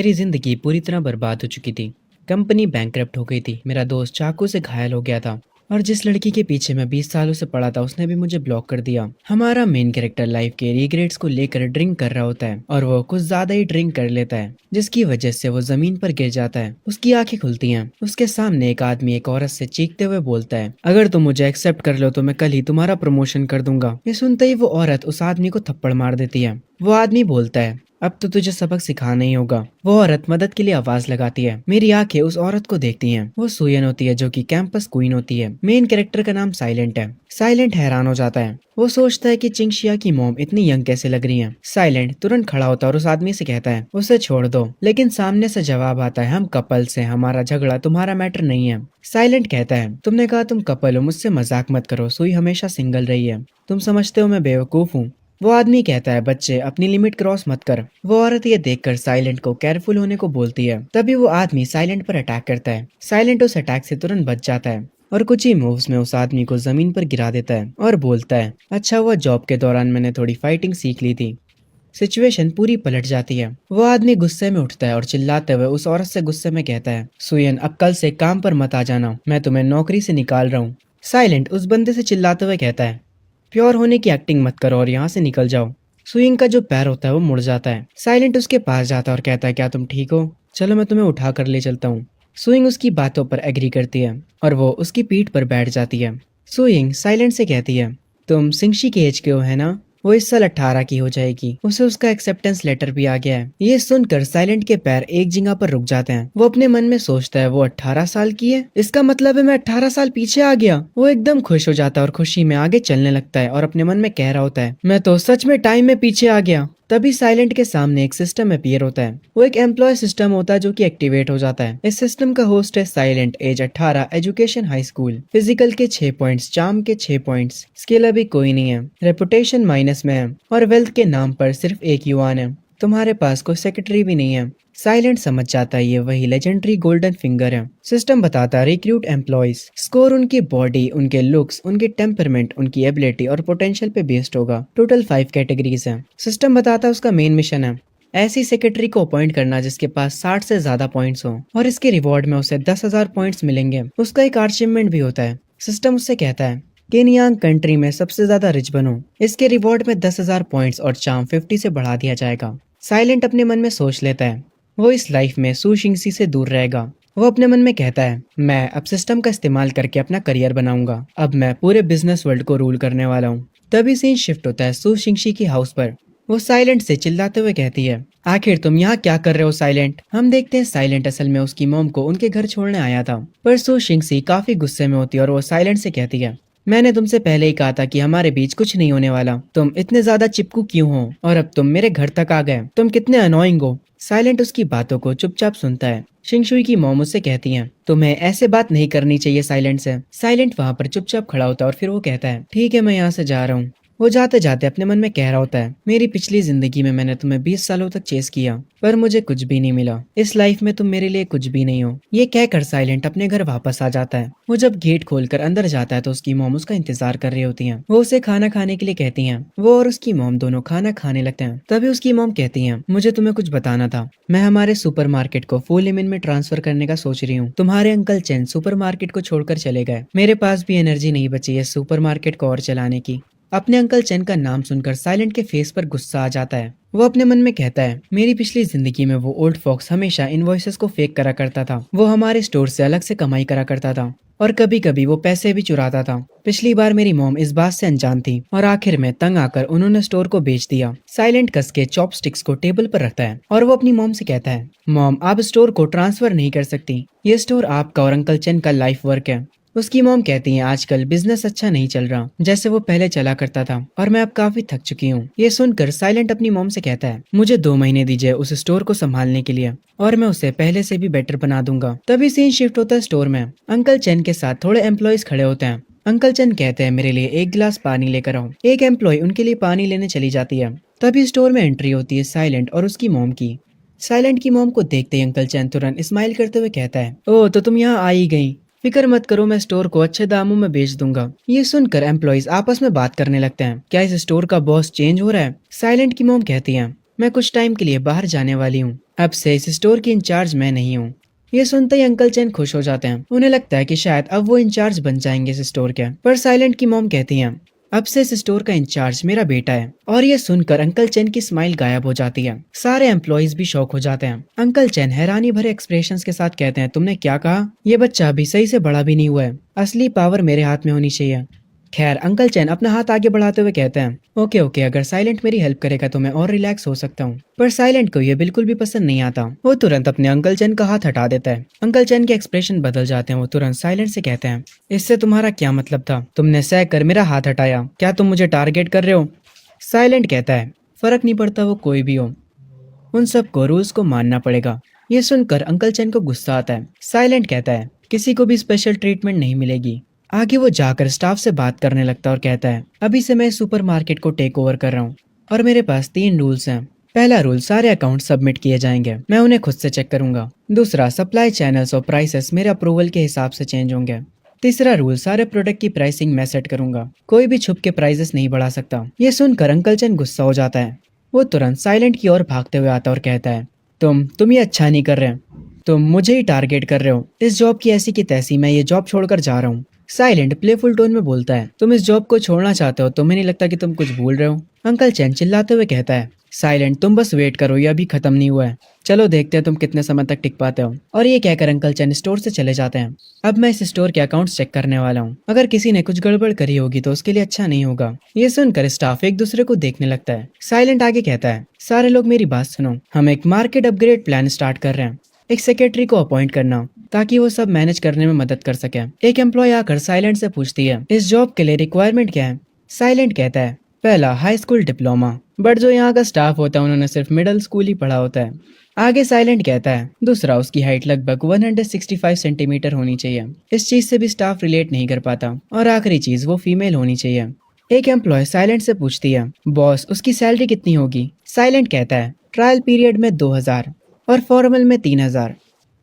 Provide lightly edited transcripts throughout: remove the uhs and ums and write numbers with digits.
मेरी जिंदगी पूरी तरह बर्बाद हो चुकी थी। कंपनी बैंकरप्ट हो गई थी। मेरा दोस्त चाकू से घायल हो गया था और जिस लड़की के पीछे मैं 20 सालों से पड़ा था उसने भी मुझे ब्लॉक कर दिया। हमारा मेन कैरेक्टर लाइफ के रिग्रेट्स को लेकर ड्रिंक कर रहा होता है और वो कुछ ज्यादा ही ड्रिंक कर लेता है, जिसकी वजह से वो जमीन पर गिर जाता है। उसकी आंखें खुलती हैं। उसके सामने एक आदमी एक औरत से चीखते हुए बोलता है, अगर तुम मुझे एक्सेप्ट कर लो तो मैं कल ही तुम्हारा प्रमोशन कर दूंगा। ये सुनते ही वो औरत उस आदमी को थप्पड़ मार देती है। वो आदमी बोलता है, अब तो तुझे सबक सिखाना ही होगा। वो औरत मदद के लिए आवाज लगाती है। मेरी आंखें उस औरत को देखती हैं। वो सुयन होती है जो कि कैंपस क्वीन होती है। मेन कैरेक्टर का नाम साइलेंट है। साइलेंट हैरान हो जाता है। वो सोचता है कि चिंगशिया की मॉम इतनी यंग कैसे लग रही है। साइलेंट तुरंत खड़ा होता है और उस आदमी से कहता है, उसे छोड़ दो। लेकिन सामने से जवाब आता है, हम कपल्स हैं, हमारा झगड़ा तुम्हारा मैटर नहीं है। साइलेंट कहता है, तुमने कहा तुम कपल हो, मुझसे मजाक मत करो, सुई हमेशा सिंगल रही है। तुम समझते हो मैं बेवकूफ हूँ। वो आदमी कहता है, बच्चे अपनी लिमिट क्रॉस मत कर। वो औरत ये देखकर साइलेंट को केयरफुल होने को बोलती है। तभी वो आदमी साइलेंट पर अटैक करता है। साइलेंट उस अटैक से तुरंत बच जाता है और कुछ ही मूव्स में उस आदमी को जमीन पर गिरा देता है और बोलता है, अच्छा हुआ जॉब के दौरान मैंने थोड़ी फाइटिंग सीख ली थी। सिचुएशन पूरी पलट जाती है। वो आदमी गुस्से में उठता है और चिल्लाते हुए उस औरत से गुस्से में कहता है, सुयन अब कल से काम पर मत आ जाना, मैं तुम्हें नौकरी से निकाल रहा हूँ। साइलेंट उस बंदे से चिल्लाते हुए कहता है, प्योर होने की एक्टिंग मत करो और यहाँ से निकल जाओ। सुइंग का जो पैर होता है वो मुड़ जाता है। साइलेंट उसके पास जाता है और कहता है, क्या तुम ठीक हो? चलो मैं तुम्हें उठा कर ले चलता हूँ। सुइंग उसकी बातों पर एग्री करती है और वो उसकी पीठ पर बैठ जाती है। सुइंग साइलेंट से कहती है, तुम सिंगशी के एज के हो है ना? वो इस साल 18 की हो जाएगी। उसे उसका एक्सेप्टेंस लेटर भी आ गया है। ये सुनकर साइलेंट के पैर एक जगह पर रुक जाते हैं। वो अपने मन में सोचता है, वो 18 साल की है, इसका मतलब है मैं 18 साल पीछे आ गया। वो एकदम खुश हो जाता है और खुशी में आगे चलने लगता है और अपने मन में कह रहा होता है, मैं तो सच में टाइम में पीछे आ गया। तभी साइलेंट के सामने एक सिस्टम अपीयर होता है। वो एक एम्प्लॉय सिस्टम होता है जो कि एक्टिवेट हो जाता है। इस सिस्टम का होस्ट है silent, age 18, education high school, physical के 6 पॉइंट्स, चार्म के 6 पॉइंट्स, स्किल अभी कोई नहीं है, रेपुटेशन माइनस में है और वेल्थ के नाम पर सिर्फ एक युवान है। तुम्हारे पास कोई सेक्रेटरी भी नहीं है। साइलेंट समझ जाता है ये वही लेजेंडरी गोल्डन फिंगर है। सिस्टम बताता है रिक्रूट एम्प्लॉयज, स्कोर उनकी बॉडी, उनके लुक्स, उनके टेम्परमेंट, उनकी एबिलिटी और पोटेंशियल पे बेस्ड होगा। टोटल 5 कैटेगरीज हैं। सिस्टम बताता है उसका मेन मिशन है ऐसी सेक्रेटरी को अपॉइंट करना जिसके पास 60 से ज्यादा पॉइंट्स हो और इसके रिवॉर्ड में उसे 10,000 पॉइंट्स मिलेंगे। उसका एक अचीवमेंट भी होता है। सिस्टम उससे कहता है, केनियांग कंट्री में सबसे ज्यादा रिच बनो, इसके रिवॉर्ड में 10,000 पॉइंट्स और चार्म 50 से बढ़ा दिया जाएगा। साइलेंट अपने मन में सोच लेता है, वो इस लाइफ में सू शिंगसी से दूर रहेगा। वो अपने मन में कहता है, मैं अब सिस्टम का इस्तेमाल करके अपना करियर बनाऊंगा, अब मैं पूरे बिजनेस वर्ल्ड को रूल करने वाला हूँ। तभी सीन शिफ्ट होता है सू शिंगसी की हाउस पर। वो साइलेंट से चिल्लाते हुए कहती है, आखिर तुम यहाँ क्या कर रहे हो साइलेंट? हम देखते हैं साइलेंट असल में उसकी मॉम को उनके घर छोड़ने आया था। पर सू शिंगसी काफी गुस्से में होती है और वो साइलेंट से कहती है, मैंने तुमसे पहले ही कहा था कि हमारे बीच कुछ नहीं होने वाला, तुम इतने ज्यादा चिपकू क्यों हो और अब तुम मेरे घर तक आ गए, तुम कितने अनोइंग हो। साइलेंट उसकी बातों को चुपचाप सुनता है। शिंगशुई की मॉम उससे कहती हैं, तुम्हें ऐसे बात नहीं करनी चाहिए साइलेंट से। साइलेंट वहां पर चुपचाप खड़ा होता है और फिर वो कहता है, ठीक है मैं यहाँ से जा रहा हूँ। वो जाते जाते अपने मन में कह रहा होता है, मेरी पिछली जिंदगी में मैंने तुम्हें 20 सालों तक चेस किया पर मुझे कुछ भी नहीं मिला, इस लाइफ में तुम मेरे लिए कुछ भी नहीं हो। ये कहकर साइलेंट अपने घर वापस आ जाता है। वो जब गेट खोलकर अंदर जाता है तो उसकी मॉम उसका इंतजार कर रही होती हैं। वो उसे खाना खाने के लिए कहती हैं। वो और उसकी मॉम दोनों खाना खाने लगते हैं। तभी उसकी मॉम कहती हैं, मुझे तुम्हें कुछ बताना था, मैं हमारे सुपरमार्केट को फुल लिमिट में ट्रांसफर करने का सोच रही हूँ। तुम्हारे अंकल चेन सुपरमार्केट को छोड़कर चले गए, मेरे पास भी एनर्जी नहीं बची है सुपरमार्केट को और चलाने की। अपने अंकल चेन का नाम सुनकर साइलेंट के फेस पर गुस्सा आ जाता है। वो अपने मन में कहता है, मेरी पिछली जिंदगी में वो ओल्ड फॉक्स हमेशा इनवॉइसेस को फेक करा करता था। वो हमारे स्टोर से अलग से कमाई करा करता था और कभी कभी वो पैसे भी चुराता था। पिछली बार मेरी मॉम इस बात से अनजान थी और आखिर में तंग आकर उन्होंने स्टोर को बेच दिया। साइलेंट कस के चॉपस्टिक्स को टेबल पर रखता है और वो अपनी मॉम से कहता है, मॉम आप स्टोर को ट्रांसफर नहीं कर सकती, ये स्टोर आपका और अंकल चेन का लाइफ वर्क है। उसकी मॉम कहती है, आजकल बिजनेस अच्छा नहीं चल रहा जैसे वो पहले चला करता था और मैं अब काफी थक चुकी हूँ। ये सुनकर साइलेंट अपनी मॉम से कहता है, मुझे 2 महीने दीजिए उस स्टोर को संभालने के लिए और मैं उसे पहले से भी बेटर बना दूंगा। तभी सीन शिफ्ट होता है स्टोर में। अंकल चेन के साथ थोड़े एम्प्लॉयज खड़े होते हैं। अंकल चेन कहते हैं, मेरे लिए एक गिलास पानी लेकर आओ। एक एम्प्लॉय उनके लिए पानी लेने चली जाती है। तभी स्टोर में एंट्री होती है साइलेंट और उसकी मॉम की। साइलेंट की मॉम को देखते ही अंकल चेन तुरंत स्माइल करते हुए कहता है, ओह तो तुम यहाँ आ ही गई, फिक्र मत करो मैं स्टोर को अच्छे दामों में बेच दूंगा। ये सुनकर एम्प्लॉइज आपस में बात करने लगते हैं, क्या इस स्टोर का बॉस चेंज हो रहा है? साइलेंट की मॉम कहती है, मैं कुछ टाइम के लिए बाहर जाने वाली हूँ, अब से इस स्टोर की इंचार्ज मैं नहीं हूँ। ये सुनते ही अंकल चैन खुश हो जाते हैं। उन्हें लगता है कि शायद अब वो इंचार्ज बन जाएंगे इस स्टोर के। पर साइलेंट की मॉम कहती हैं, अब से इस स्टोर का इंचार्ज मेरा बेटा है। और ये सुनकर अंकल चैन की स्माइल गायब हो जाती है। सारे एम्प्लॉइज भी शॉक हो जाते हैं। अंकल चैन हैरानी भरे एक्सप्रेशंस के साथ कहते हैं, तुमने क्या कहा? ये बच्चा अभी सही से बड़ा भी नहीं हुआ है। असली पावर मेरे हाथ में होनी चाहिए। खैर, अंकल चैन अपना हाथ आगे बढ़ाते हुए कहते हैं, ओके ओके, अगर साइलेंट मेरी हेल्प करेगा तो मैं और रिलैक्स हो सकता हूँ। पर साइलेंट को ये बिल्कुल भी पसंद नहीं आता। वो तुरंत अपने अंकल चैन का हाथ हटा देता है। अंकल चैन के एक्सप्रेशन बदल जाते हैं। वो तुरंत साइलेंट से कहते हैं, इससे तुम्हारा क्या मतलब था? तुमने सह कर मेरा हाथ हटाया, क्या तुम मुझे टारगेट कर रहे हो? साइलेंट कहता है, फर्क नहीं पड़ता वो कोई भी हो, उन सबको रूल्स को मानना पड़ेगा। ये सुनकर अंकल चैन को गुस्सा आता है। साइलेंट कहता है, किसी को भी स्पेशल ट्रीटमेंट नहीं मिलेगी। आगे वो जाकर स्टाफ से बात करने लगता है और कहता है, अभी से मैं सुपरमार्केट को टेक ओवर कर रहा हूँ और मेरे पास 3 रूल्स हैं। पहला रूल, सारे अकाउंट सबमिट किए जाएंगे, मैं उन्हें खुद से चेक करूंगा। दूसरा, सप्लाई चैनल्स और प्राइसेस मेरे अप्रूवल के हिसाब से चेंज होंगे। तीसरा रूल, सारे प्रोडक्ट की प्राइसिंग मैं सेट करूंगा, कोई भी छुप के प्राइसेस नहीं बढ़ा सकता। ये सुनकर अंकल चैन गुस्सा हो जाता है। वो तुरंत साइलेंट की ओर भागते हुए आता है और कहता है, तुम ये अच्छा नहीं कर रहे, तुम मुझे ही टारगेट कर रहे हो। इस जॉब की ऐसी की तैसी, मैं ये जॉब छोड़कर जा रहा हूँ। साइलेंट प्लेफुल टोन में बोलता है, तुम इस जॉब को छोड़ना चाहते हो? तुम्हें नहीं लगता कि तुम कुछ भूल रहे हो? अंकल चैन चिल्लाते हुए कहता है, साइलेंट तुम बस वेट करो, ये अभी खत्म नहीं हुआ है। चलो देखते हैं तुम कितने समय तक टिक पाते हो। और ये कहकर अंकल चैन स्टोर से चले जाते हैं। अब मैं इस स्टोर के अकाउंट्स चेक करने वाला हूँ। अगर किसी ने कुछ गड़बड़ करी होगी तो उसके लिए अच्छा नहीं होगा। ये सुनकर स्टाफ एक दूसरे को देखने लगता है। साइलेंट आगे कहता है, सारे लोग मेरी बात सुनो, हम एक मार्केट अपग्रेड प्लान स्टार्ट कर रहे हैं। एक सेक्रेटरी को अपॉइंट करना ताकि वो सब मैनेज करने में मदद कर सके। एक एम्प्लॉय आकर साइलेंट से पूछती है, इस जॉब के लिए रिक्वायरमेंट क्या है? साइलेंट कहता है, पहला, हाई स्कूल डिप्लोमा, बट जो यहाँ का स्टाफ होता है उन्होंने सिर्फ मिडिल स्कूल ही पढ़ा होता है। आगे साइलेंट कहता है, दूसरा, उसकी हाइट लगभग 165 सेंटीमीटर होनी चाहिए, इस चीज से भी स्टाफ रिलेट नहीं कर पाता। और आखिरी चीज, वो फीमेल होनी चाहिए। एक एम्प्लॉय साइलेंट से पूछती है, बॉस उसकी सैलरी कितनी होगी? साइलेंट कहता है, ट्रायल पीरियड में 2000 और फॉर्मल में 3000।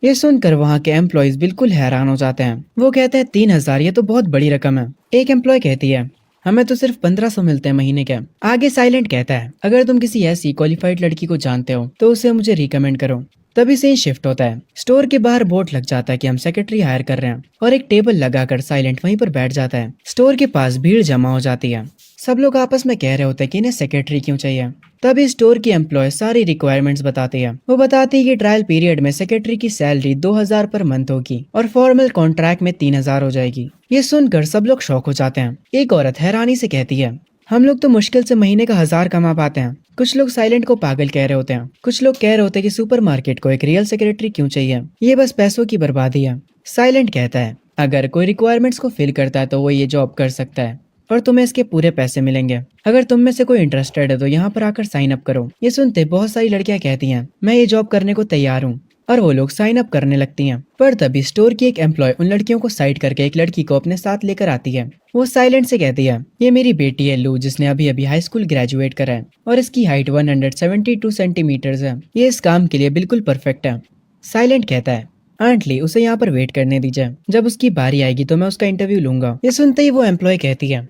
ये सुनकर वहाँ के एम्प्लॉयज बिल्कुल हैरान हो जाते हैं। वो कहते हैं, 3000, ये तो बहुत बड़ी रकम है। एक एम्प्लॉय कहती है, हमें तो सिर्फ 1500 मिलते हैं महीने के। आगे साइलेंट कहता है, अगर तुम किसी ऐसी क्वालिफाइड लड़की को जानते हो तो उसे मुझे रिकमेंड करो। तभी से ही शिफ्ट होता है। स्टोर के बाहर बोर्ड लग जाता है कि हम सेक्रेटरी हायर कर रहे हैं और एक टेबल लगाकर साइलेंट वहीं पर बैठ जाता है। स्टोर के पास भीड़ जमा हो जाती है। सब लोग आपस में कह रहे होते हैं कि इन्हें सेक्रेटरी क्यों चाहिए। तभी स्टोर की एम्प्लॉय सारी रिक्वायरमेंट्स बताती है। वो बताती है कि ट्रायल पीरियड में सेक्रेटरी की सैलरी 2000 पर मंथ होगी और फॉर्मल कॉन्ट्रैक्ट में 3000 हो जाएगी। ये सुनकर सब लोग शॉक हो जाते हैं। एक औरत हैरानी से कहती है, हम लोग तो मुश्किल से महीने का 1000 कमा पाते हैं। कुछ लोग साइलेंट को पागल कह रहे होते हैं। कुछ लोग कह रहे होते हैं कि सुपरमार्केट को एक रियल सेक्रेटरी क्यों चाहिए, ये बस पैसों की बर्बादी है। साइलेंट कहता है, अगर कोई रिक्वायरमेंट्स को फिल करता है तो वो ये जॉब कर सकता है और तुम्हें इसके पूरे पैसे मिलेंगे। अगर तुम में से कोई इंटरेस्टेड है तो यहाँ पर आकर साइन अप करो। ये सुनते बहुत सारी लड़कियां कहती हैं, मैं ये जॉब करने को तैयार हूँ, और वो लोग साइन अप करने लगती हैं। पर तभी स्टोर की एक एम्प्लॉय उन लड़कियों को साइड करके एक लड़की को अपने साथ लेकर आती है। वो साइलेंट से कहती है, ये मेरी बेटी है लू, जिसने अभी अभी हाई स्कूल ग्रेजुएट करा है और इसकी हाइट 172 सेंटीमीटर्स है। ये इस काम के लिए बिल्कुल परफेक्ट है। साइलेंट कहता है, आंटली उसे यहाँ पर वेट करने दीजिए, जब उसकी बारी आएगी तो मैं उसका इंटरव्यू लूंगा। ये सुनते ही वो एम्प्लॉय कहती है,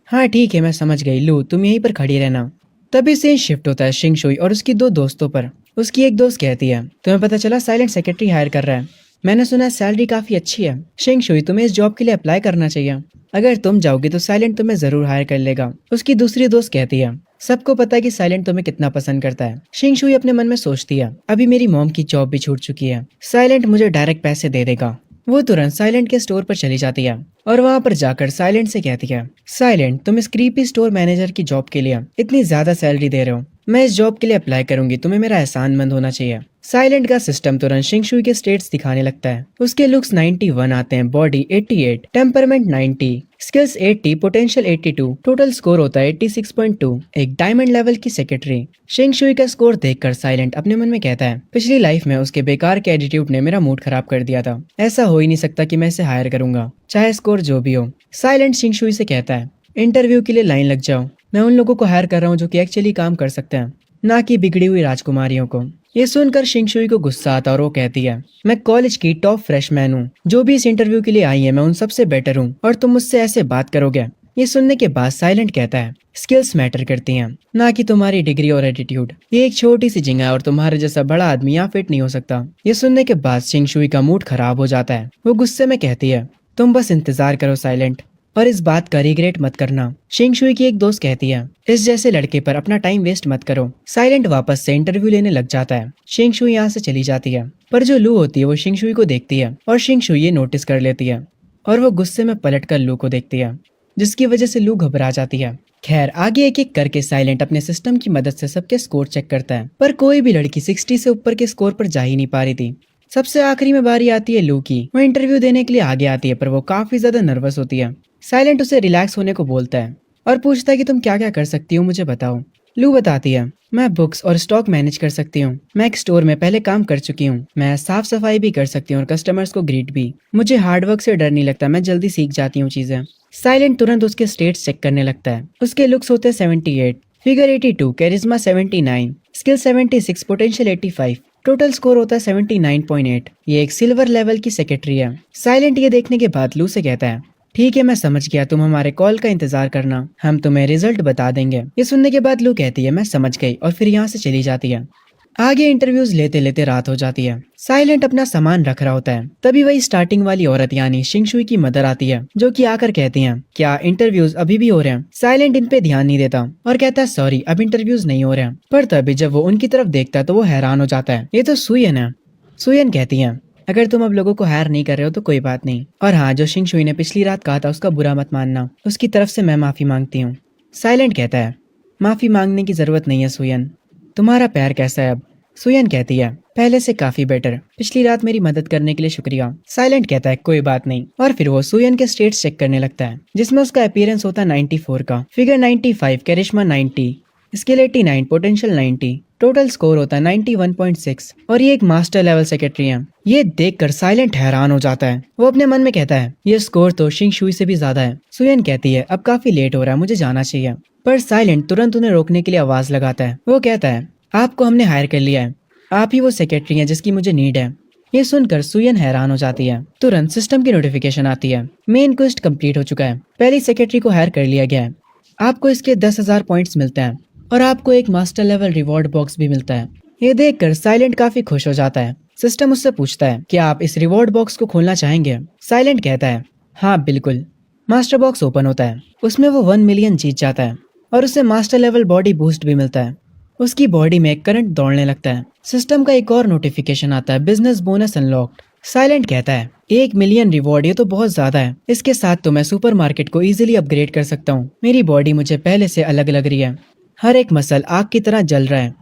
हाँ ठीक है, मैं समझ गई, लू तुम यहीं पर खड़ी रहना। तभी से शिफ्ट होता है शिंगशुई और उसकी 2 दोस्तों पर। उसकी एक दोस्त कहती है, तुम्हें पता चला साइलेंट सेक्रेटरी हायर कर रहा है? मैंने सुना है सैलरी काफी अच्छी है। शिंगशुई, तुम्हें इस जॉब के लिए अप्लाई करना चाहिए। अगर तुम जाओगी तो साइलेंट तुम्हें जरूर हायर कर लेगा। उसकी दूसरी दोस्त कहती है, सबको पता है कि साइलेंट तुम्हें कितना पसंद करता है। शिंगशुई अपने मन में सोचती है, अभी मेरी मॉम की जॉब भी छूट चुकी है, साइलेंट मुझे डायरेक्ट पैसे दे देगा। वो तुरंत साइलेंट के स्टोर पर चली जाती है और वहाँ पर जाकर साइलेंट से कहती है, साइलेंट तुम इस क्रीपी स्टोर मैनेजर की जॉब के लिए इतनी ज्यादा सैलरी दे रहे हो, मैं इस जॉब के लिए अप्लाई करूंगी, तुम्हें मेरा एहसानमंद होना चाहिए। साइलेंट का सिस्टम तुरंत शिंगशुई के स्टेट्स दिखाने लगता है। उसके लुक्स 91 आते हैं, body 88, temperament 90, skills 80, potential 82, total score होता है 86.2, एक डायमंड लेवल की सेक्रेटरी। शिंगशुई का स्कोर देखकर साइलेंट अपने मन में कहता है, पिछली लाइफ में उसके बेकार के एटीट्यूड ने मेरा मूड खराब कर दिया था, ऐसा हो ही नहीं सकता कि मैं इसे हायर करूंगा, चाहे स्कोर जो भी हो। साइलेंट शिंगशुई से कहता है, इंटरव्यू के लिए लाइन लग जाओ, मैं उन लोगों को हायर कर रहा हूँ जो कि एक्चुअली काम कर सकते हैं, ना कि बिगड़ी हुई राजकुमारियों को। ये सुनकर शिंगशुई को गुस्सा आता और वो कहती है, मैं कॉलेज की टॉप फ्रेशमैन हूँ, जो भी इस इंटरव्यू के लिए आई है मैं उन सबसे बेटर हूँ और तुम मुझसे ऐसे बात करोगे? ये सुनने के बाद साइलेंट कहता है, स्किल्स मैटर करती हैं, ना कि तुम्हारी डिग्री और एटीट्यूड। ये एक छोटी सी जगह है और तुम्हारे जैसा बड़ा आदमी यहाँ फिट नहीं हो सकता। ये सुनने के बाद शिंग शुई का मूड खराब हो जाता है। वो गुस्से में कहती है, तुम बस इंतजार करो साइलेंट, और इस बात का रिग्रेट मत करना। शिंग शुई की एक दोस्त कहती है, इस जैसे लड़के पर अपना टाइम वेस्ट मत करो। साइलेंट वापस से इंटरव्यू लेने लग जाता है। शिंग शुई यहाँ से चली जाती है, पर जो लू होती है वो शिंग शुई को देखती है और शिंग शुई ये नोटिस कर लेती है और वो गुस्से में पलटकर लू को देखती है, जिसकी वजह से लू घबरा जाती है। खैर, आगे एक एक करके साइलेंट अपने सिस्टम की मदद से सबके स्कोर चेक करता है, पर कोई भी लड़की 60 से ऊपर के स्कोर पर जा ही नहीं पा रही थी। सबसे आखिरी में बारी आती है लू की। वो इंटरव्यू देने के लिए आगे आती है, पर वो काफी ज्यादा नर्वस होती है। साइलेंट उसे रिलैक्स होने को बोलता है और पूछता है कि तुम क्या क्या कर सकती हो, मुझे बताओ। लू बताती है, मैं बुक्स और स्टॉक मैनेज कर सकती हूँ, मैं एक स्टोर में पहले काम कर चुकी हूँ, मैं साफ सफाई भी कर सकती हूँ और कस्टमर्स को ग्रीट भी। मुझे हार्डवर्क से डर नहीं लगता, मैं जल्दी सीख जाती हूँ चीजें। साइलेंट तुरंत उसके स्टेट्स चेक करने लगता है। उसके लुक्स होते हैं 78, figure 82, charisma 79, skill 76, potential 85, total score होता है 79.8। ये एक सिल्वर लेवल की सेक्रेटरी है। साइलेंट ये देखने के बाद लू से कहता है, ठीक है, मैं समझ गया, तुम हमारे कॉल का इंतजार करना, हम तुम्हें रिजल्ट बता देंगे। ये सुनने के बाद लू कहती है, मैं समझ गई, और फिर यहाँ से चली जाती है। आगे इंटरव्यूज लेते लेते रात हो जाती है। साइलेंट अपना सामान रख रहा होता है, तभी वही स्टार्टिंग वाली औरत यानी शिंग शुई की मदर आती है, जो कि आकर कहती हैं, क्या इंटरव्यूज अभी भी हो रहे हैं? साइलेंट इन पे ध्यान नहीं देता और कहता है, सॉरी, अब इंटरव्यूज नहीं हो रहे हैं। पर तभी जब वो उनकी तरफ देखता है तो वो हैरान हो जाता है, ये तो सुयन है। सुयन कहती है, अगर तुम अब लोगों को हायर नहीं कर रहे हो तो कोई बात नहीं, और हाँ, जो शिंग शुई ने पिछली रात कहा था उसका बुरा मत मानना, उसकी तरफ से मैं माफी मांगती हूँ। साइलेंट कहता है, माफी मांगने की जरूरत नहीं है सुयन, तुम्हारा पैर कैसा है अब? सुयन कहती है, पहले से काफी बेटर, पिछली रात मेरी मदद करने के लिए शुक्रिया। साइलेंट कहता है, कोई बात नहीं, और फिर वो सुयन के स्टेट्स चेक करने लगता है, जिसमें उसका अपीयरेंस होता है 94 का, figure 95, कैरिश्मा 90, skill 89, potential 90, total score होता है 91.6, और ये एक मास्टर लेवल सेक्रेटरी है। ये देखकर साइलेंट हैरान हो जाता है। वो अपने मन में कहता है, ये स्कोर तो शिंग शुई से भी ज्यादा है। सुयन कहती है, अब काफी लेट हो रहा है, मुझे जाना चाहिए। पर साइलेंट तुरंत उन्हें रोकने के लिए आवाज लगाता है। वो कहता है, आपको हमने हायर कर लिया है, आप ही वो सेक्रेटरी हैं जिसकी मुझे नीड है। ये सुनकर सुयन हैरान हो जाती है। तुरंत सिस्टम की नोटिफिकेशन आती है, मेन क्वेस्ट कंप्लीट हो चुका है, पहली सेक्रेटरी को हायर कर लिया गया है, आपको इसके 10,000 पॉइंट्स मिलते हैं और आपको एक मास्टर लेवल रिवॉर्ड बॉक्स भी मिलता है। ये देखकर साइलेंट काफी खुश हो जाता है। सिस्टम उससे पूछता है, क्या आप इस रिवॉर्ड बॉक्स को खोलना चाहेंगे? साइलेंट कहता है, हाँ बिल्कुल। मास्टर बॉक्स ओपन होता है, उसमें वो 1 मिलियन जीत जाता है और उसे मास्टर लेवल बॉडी बूस्ट भी मिलता है। उसकी बॉडी में करंट दौड़ने लगता है। सिस्टम का एक और नोटिफिकेशन आता है, बिजनेस बोनस अनलॉक्ड। साइलेंट कहता है, 1 मिलियन रिवॉर्ड, ये तो बहुत ज्यादा है, इसके साथ तो मैं सुपरमार्केट को इजीली अपग्रेड कर सकता हूँ। मेरी बॉडी मुझे पहले से अलग लग रही है, हर एक मसल आग की तरह जल रहा है,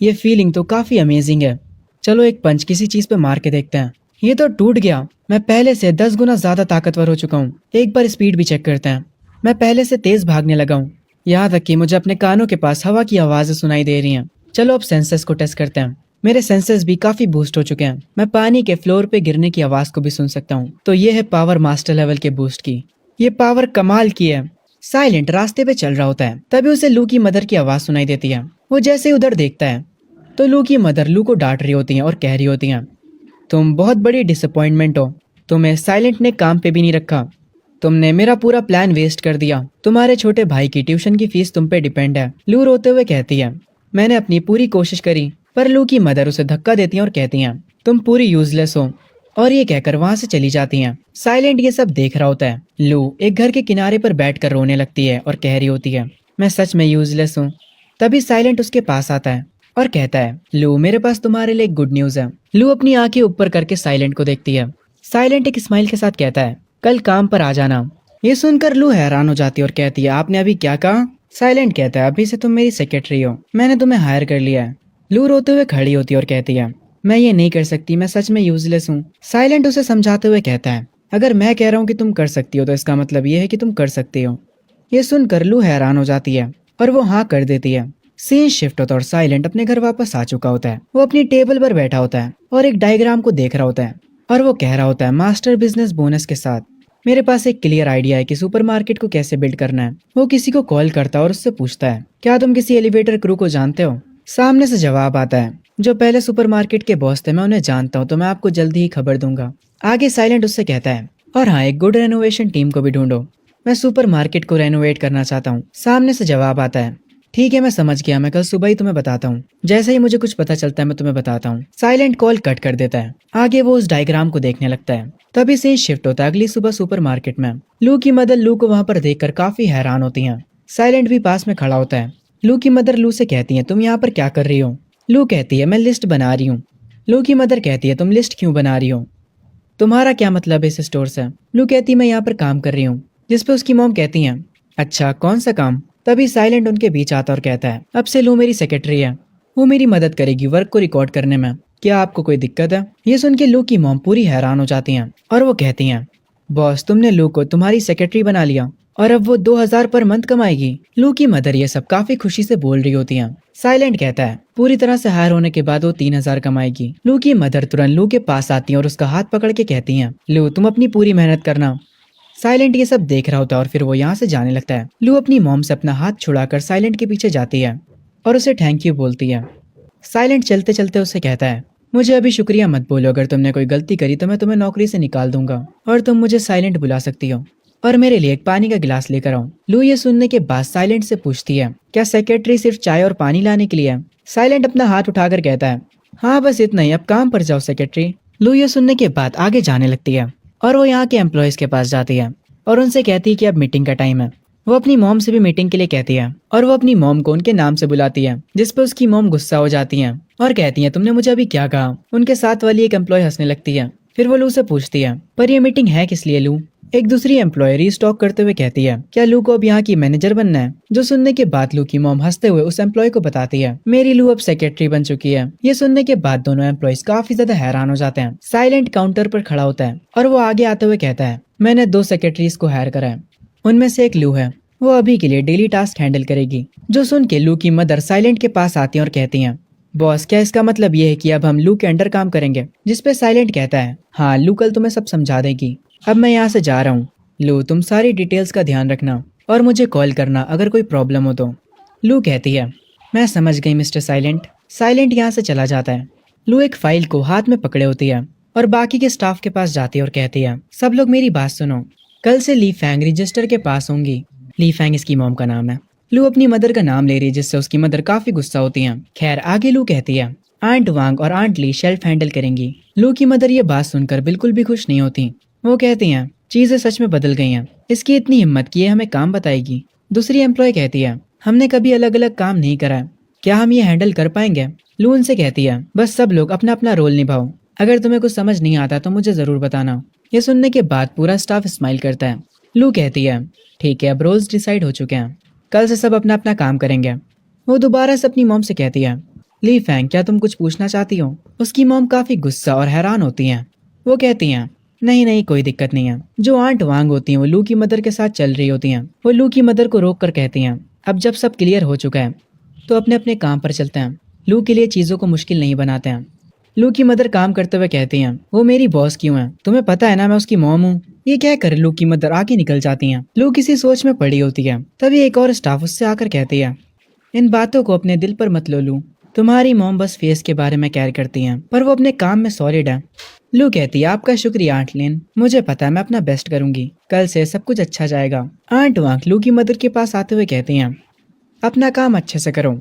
ये फीलिंग तो काफी अमेजिंग है। चलो एक पंच किसी चीज पे मार के देखते हैं। ये तो टूट गया, मैं पहले से 10 गुना ज्यादा ताकतवर हो चुका हूँ। एक बार स्पीड भी चेक करते हैं, मैं पहले से तेज भागने लगा हूँ, यहाँ तक कि मुझे अपने कानों के पास हवा की आवाजें सुनाई दे रही हैं। चलो अब सेंसर्स को टेस्ट करते हैं, मेरे सेंसर्स भी काफी बूस्ट हो चुके हैं, मैं पानी के फ्लोर पे गिरने की आवाज को भी सुन सकता हूँ। तो ये है पावर मास्टर लेवल के बूस्ट की, ये पावर कमाल की है। साइलेंट रास्ते पे चल रहा होता है, तभी उसे लू की मदर की आवाज सुनाई देती है। वो जैसे ही उधर देखता है तो लू की मदर लू को डांट रही होती हैं और कह रही होती हैं, तुम बहुत बड़ी डिसअपॉइंटमेंट हो, तुम्हें साइलेंट ने काम पे भी नहीं रखा, तुमने मेरा पूरा प्लान वेस्ट कर दिया, तुम्हारे छोटे भाई की ट्यूशन की फीस तुम पे डिपेंड है। लू रोते हुए कहती है, मैंने अपनी पूरी कोशिश करी, पर लू की मदर उसे धक्का देती हैं और कहती हैं, तुम पूरी यूजलेस हो, और ये कहकर वहाँ से चली जाती हैं। साइलेंट ये सब देख रहा होता है। लू एक घर के किनारे पर बैठकर रोने लगती है और कह रही होती है, मैं सच में यूजलेस हूँ। तभी साइलेंट उसके पास आता है और कहता है, लू मेरे पास तुम्हारे लिए गुड न्यूज है। लू अपनी आंखें ऊपर करके साइलेंट को देखती है। साइलेंट एक स्माइल के साथ कहता है, कल काम पर आ जाना। ये सुनकर लू हैरान हो जाती है और कहती है, आपने अभी क्या कहा? साइलेंट कहता है, अभी से तुम मेरी सेक्रेटरी हो, मैंने तुम्हें हायर कर लिया है। लू रोते हुए खड़ी होती है और कहती है, मैं ये नहीं कर सकती, मैं सच में यूजलेस हूँ। साइलेंट उसे समझाते हुए कहता है, अगर मैं कह रहा हूँ कि तुम कर सकती हो तो इसका मतलब ये है कि तुम कर सकती हो। ये सुनकर लू हैरान हो जाती है और वो हाँ कर देती है। सीन शिफ्ट होता है और साइलेंट अपने घर वापस आ चुका होता है। वो अपनी टेबल पर बैठा होता है और एक डायग्राम को देख रहा होता है और वो कह रहा होता है, मास्टर बिजनेस बोनस के साथ मेरे पास एक क्लियर आइडिया है कि सुपरमार्केट को कैसे बिल्ड करना है। वो किसी को कॉल करता है और उससे पूछता है, क्या तुम किसी एलिवेटर क्रू को जानते हो? सामने से जवाब आता है, जो पहले सुपरमार्केट के बॉस थे, मैं उन्हें जानता हूँ, तो मैं आपको जल्दी ही खबर दूंगा। आगे साइलेंट उससे कहता है, और हाँ, एक गुड रेनोवेशन टीम को भी ढूंढो। मैं सुपरमार्केट को रेनोवेट करना चाहता हूँ। सामने से जवाब आता है, ठीक है मैं समझ गया, मैं कल सुबह ही तुम्हें बताता हूँ। जैसे ही मुझे कुछ पता चलता है मैं तुम्हें बताता हूँ। साइलेंट कॉल कट कर देता है। आगे वो उस डायग्राम को देखने लगता है। तभी से शिफ्ट होता है अगली सुबह सुपरमार्केट में। लू की मदर लू को वहां पर देखकर काफी हैरान होती हैं। साइलेंट भी पास में खड़ा होता है। लू की मदर लू से कहती है, तुम यहाँ पर क्या कर रही हो? लू कहती है, मैं लिस्ट बना रही हूँ। लू की मदर कहती है, तुम लिस्ट क्यों बना रही हो? तुम्हारा क्या मतलब है इस स्टोर से? लू कहती है, मैं यहाँ पर काम कर रही हूँ। जिस पे उसकी मॉम कहती हैं, अच्छा कौन सा काम? तभी साइलेंट उनके बीच आता और कहता है, अब से लू मेरी सेक्रेटरी है। वो मेरी मदद करेगी वर्क को रिकॉर्ड करने में। क्या आपको कोई दिक्कत है? ये सुन के लू की मॉम पूरी हैरान हो जाती हैं और वो कहती हैं, बॉस तुमने लू को तुम्हारी सेक्रेटरी बना लिया और अब वो 2000 पर मंथ कमाएगी। लू की मदर ये सब काफी खुशी से बोल रही होती हैं। साइलेंट कहता है, पूरी तरह से हायर होने के बाद वो 3000 कमाएगी। लू की मदर तुरंत लू के पास आती है और उसका हाथ पकड़ के कहती हैं, लू तुम अपनी पूरी मेहनत करना। साइलेंट ये सब देख रहा होता है और फिर वो यहाँ से जाने लगता है। लू अपनी मॉम से अपना हाथ छुड़ाकर साइलेंट के पीछे जाती है और उसे थैंक यू बोलती है। साइलेंट चलते चलते उसे कहता है, मुझे अभी शुक्रिया मत बोलो, अगर तुमने कोई गलती करी तो मैं तुम्हें नौकरी से निकाल दूंगा और तुम मुझे साइलेंट बुला सकती हो और मेरे लिए एक पानी का गिलास लेकर आओ। लू ये सुनने के बाद साइलेंट से पूछती है, क्या सेक्रेटरी सिर्फ चाय और पानी लाने के लिए है? साइलेंट अपना हाथ उठाकर कहता है, हाँ बस इतना ही, अब काम पर जाओ सेक्रेटरी। लू ये सुनने के बाद आगे जाने लगती है और वो यहाँ के एम्प्लॉयज के पास जाती है और उनसे कहती है कि अब मीटिंग का टाइम है। वो अपनी मॉम से भी मीटिंग के लिए कहती है और वो अपनी मॉम को उनके नाम से बुलाती है, जिस पे उसकी मॉम गुस्सा हो जाती है और कहती है, तुमने मुझे अभी क्या कहा? उनके साथ वाली एक एम्प्लॉय हंसने लगती है। फिर वो लू से पूछती है, पर ये मीटिंग है किस लिए लू? एक दूसरी एम्प्लॉय रीस्टॉक करते हुए कहती है, क्या लू को अब यहाँ की मैनेजर बनना है? जो सुनने के बाद लू की मॉम हंसते हुए उस एम्प्लॉय को बताती है, मेरी लू अब सेक्रेटरी बन चुकी है। ये सुनने के बाद दोनों एम्प्लॉयज काफी ज्यादा हैरान हो जाते हैं। साइलेंट काउंटर पर खड़ा होता है और वो आगे आते हुए कहता है, मैंने 2 सेक्रेटरीज को हायर करा है, उनमें से एक लू है, वो अभी के लिए डेली टास्क हैंडल करेगी। जो सुन के लू की मदर साइलेंट के पास आती है और कहती हैं, बॉस क्या इसका मतलब ये है कि अब हम लू के अंडर काम करेंगे? जिस पे साइलेंट कहता है, हाँ लू कल तुम्हें सब समझा देगी, अब मैं यहाँ से जा रहा हूँ। लू तुम सारी डिटेल्स का ध्यान रखना और मुझे कॉल करना अगर कोई प्रॉब्लम हो तो। लू कहती है, मैं समझ गई मिस्टर साइलेंट। साइलेंट यहाँ से चला जाता है। लू एक फाइल को हाथ में पकड़े होती है और बाकी के स्टाफ के पास जाती है और कहती है, सब लोग मेरी बात सुनो, कल से ली फैंग रजिस्टर के पास होंगी। ली फैंग इसकी मॉम का नाम है। लू अपनी मदर का नाम ले रही है, जिससे उसकी मदर काफी गुस्सा होती हैं। खैर आगे लू कहती है, आंट वांग और आंट ली शेल्फ हैंडल करेंगी। लू की मदर ये बात सुनकर बिल्कुल भी खुश नहीं होती। वो कहती हैं, चीजें सच में बदल गई हैं, इसकी इतनी हिम्मत की है हमें काम बताएगी। दूसरी एम्प्लॉय कहती है, हमने कभी अलग अलग काम नहीं करा है, क्या हम ये हैंडल कर पाएंगे? लू उनसे कहती है, बस सब लोग अपना अपना रोल निभाओ, अगर तुम्हें कुछ समझ नहीं आता तो मुझे जरूर बताना। ये सुनने के बाद पूरा स्टाफ स्माइल करता है। लू कहती है, ठीक है अब रोल्स डिसाइड हो चुके हैं, कल से सब अपना अपना काम करेंगे। वो दोबारा से अपनी मॉम से कहती है, ली फैंग क्या तुम कुछ पूछना चाहती हो? उसकी मॉम काफी गुस्सा और हैरान होती हैं। वो कहती हैं, नहीं नहीं कोई दिक्कत नहीं है। जो आंट वांग होती हैं वो लू की मदर के साथ चल रही होती हैं। वो लू की मदर को रोक कर कहती हैं, अब जब सब क्लियर हो चुका है तो अपने अपने काम पर चलते हैं। लू के लिए चीजों को मुश्किल नहीं बनाते हैं। लू की मदर काम करते हुए कहती हैं, वो मेरी बॉस क्यों है? तुम्हें पता है ना मैं उसकी मॉम हूँ। ये क्या कर लू की मदर आगे निकल जाती हैं। लू किसी सोच में पड़ी होती है। तभी एक और स्टाफ उससे आकर कहती है, इन बातों को अपने दिल पर मत लो लू, तुम्हारी मॉम बस फेस के बारे में केयर करती हैं, पर वो अपने काम में सॉलिड है। लू कहती है, आपका शुक्रिया आंट लिन, मुझे पता है मैं अपना बेस्ट करूंगी, कल से सब कुछ अच्छा जाएगा। आंट वांग लू की मदर के पास आते हुए कहती हैं, अपना काम अच्छे से करो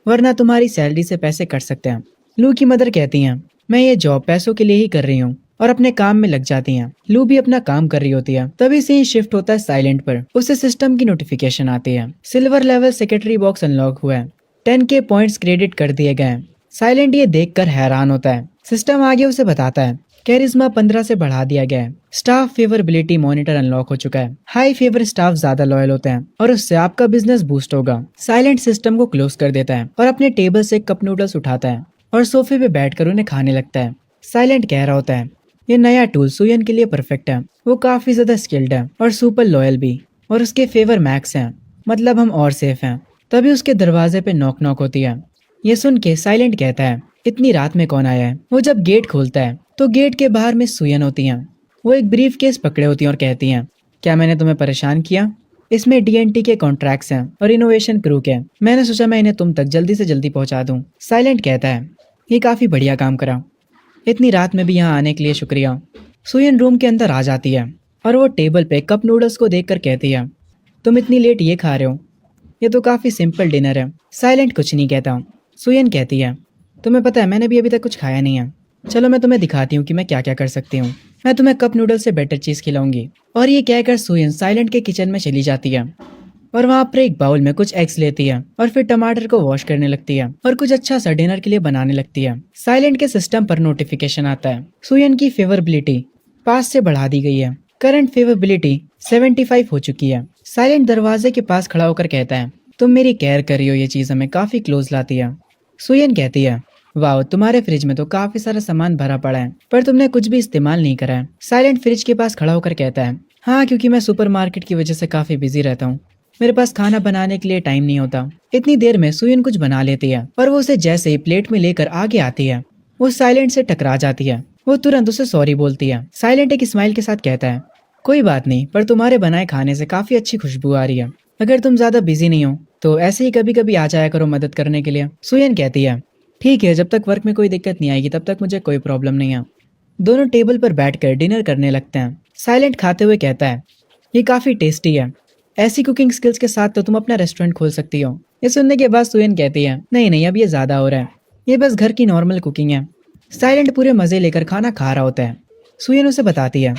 वरना तुम्हारी सैलरी से पैसे कट सकते हैं। लू की मदर कहती हैं, मैं ये जॉब पैसों के लिए ही कर रही हूँ, और अपने काम में लग जाती हैं। लू भी अपना काम कर रही होती है। तभी से ही शिफ्ट होता है साइलेंट पर। उसे सिस्टम की नोटिफिकेशन आती है, silver level secretary box unlock हुआ है, 10K पॉइंट्स क्रेडिट कर दिए गए हैं। साइलेंट ये देखकर हैरान होता है। सिस्टम आगे उसे बताता है, कैरिज्मा 15 से बढ़ा दिया गया है, स्टाफ फेवरेबिलिटी मॉनिटर अनलॉक हो चुका है, हाई फेवर स्टाफ ज्यादा लॉयल होते हैं और उससे आपका बिजनेस बूस्ट होगा। साइलेंट सिस्टम को क्लोज कर देता है और अपने टेबल से एक कप नूडल्स उठाता है और सोफे पे बैठकर उन्हें खाने लगता है। साइलेंट कह रहा होता है, ये नया टूल सुयन के लिए परफेक्ट है, वो काफी ज्यादा स्किल्ड है और सुपर लॉयल भी, और उसके फेवर मैक्स हैं, मतलब हम और सेफ हैं। तभी उसके दरवाजे पे नॉक नॉक होती है। ये सुन के साइलेंट कहता है, इतनी रात में कौन आया है? वो जब गेट खोलता है तो गेट के बाहर मिस सुयन होती हैं। वो एक ब्रीफ केस पकड़े होती हैं और कहती हैं, क्या मैंने तुम्हें परेशान किया? इसमें DNT के कॉन्ट्रैक्ट्स हैं और इनोवेशन क्रू के, मैंने सोचा मैं इन्हें तुम तक जल्दी से जल्दी पहुंचा दूं। साइलेंट कहता है, ये काफी बढ़िया काम करा, इतनी रात में भी यहाँ आने के लिए शुक्रिया। सुयन रूम के अंदर आ जाती है और वो टेबल पे कप नूडल्स को देखकर कहती है, तुम इतनी लेट ये खा रहे हो? ये तो काफ़ी सिंपल डिनर है। साइलेंट कुछ नहीं कहता। सुयन कहती है, तुम्हें पता है मैंने भी अभी तक कुछ खाया नहीं है। चलो मैं तुम्हें दिखाती हूँ कि मैं क्या क्या कर सकती हूँ। मैं तुम्हें कप नूडल से बेटर चीज़ खिलाऊंगी। और ये कहकर सुयन साइलेंट के किचन में चली जाती है और वहाँ पर एक बाउल में कुछ एग्स लेती है और फिर टमाटर को वॉश करने लगती है और कुछ अच्छा सा डिनर के लिए बनाने लगती है। साइलेंट के सिस्टम पर नोटिफिकेशन आता है, सुयन की फेवरेबिलिटी 5 से बढ़ा दी गई है। करंट फेवरेबिलिटी 75 हो चुकी है। साइलेंट दरवाजे के पास खड़ा होकर कहता है, तुम मेरी केयर कर रही हो, ये चीज़ हमें काफ़ी क्लोज लाती है। सुयन कहती है, वाह तुम्हारे फ्रिज में तो काफ़ी सारा सामान भरा पड़ा है पर तुमने कुछ भी इस्तेमाल नहीं करा है। साइलेंट फ्रिज के पास खड़ा होकर कहता है, हाँ क्योंकि मैं सुपरमार्केट की वजह से काफ़ी बिजी रहता हूँ, मेरे पास खाना बनाने के लिए टाइम नहीं होता। इतनी देर में सुयन कुछ बना लेती है और वो उसे जैसे ही प्लेट में लेकर आगे आती है वो साइलेंट से टकरा जाती है। वो तुरंत उसे सॉरी बोलती है। साइलेंट एक स्माइल के साथ कहता है, कोई बात नहीं, पर तुम्हारे बनाए खाने से काफी अच्छी खुशबू आ रही है। अगर तुम ज्यादा बिजी नहीं हो तो ऐसे ही कभी कभी आ जाया करो मदद करने के लिए। सुयन कहती है, ठीक है, जब तक वर्क में कोई दिक्कत नहीं आएगी तब तक मुझे कोई प्रॉब्लम नहीं है। दोनों टेबल पर बैठकर डिनर करने लगते हैं। साइलेंट खाते हुए कहता है, ये काफी टेस्टी है। ऐसी कुकिंग स्किल्स के साथ तो तुम अपना रेस्टोरेंट खोल सकती हो। ये सुनने के बाद सुयन कहती है, नहीं नहीं, अब ये ज्यादा हो रहा है, ये बस घर की नॉर्मल कुकिंग है। साइलेंट पूरे मजे लेकर खाना खा रहा होता है। सुयन उसे बताती है,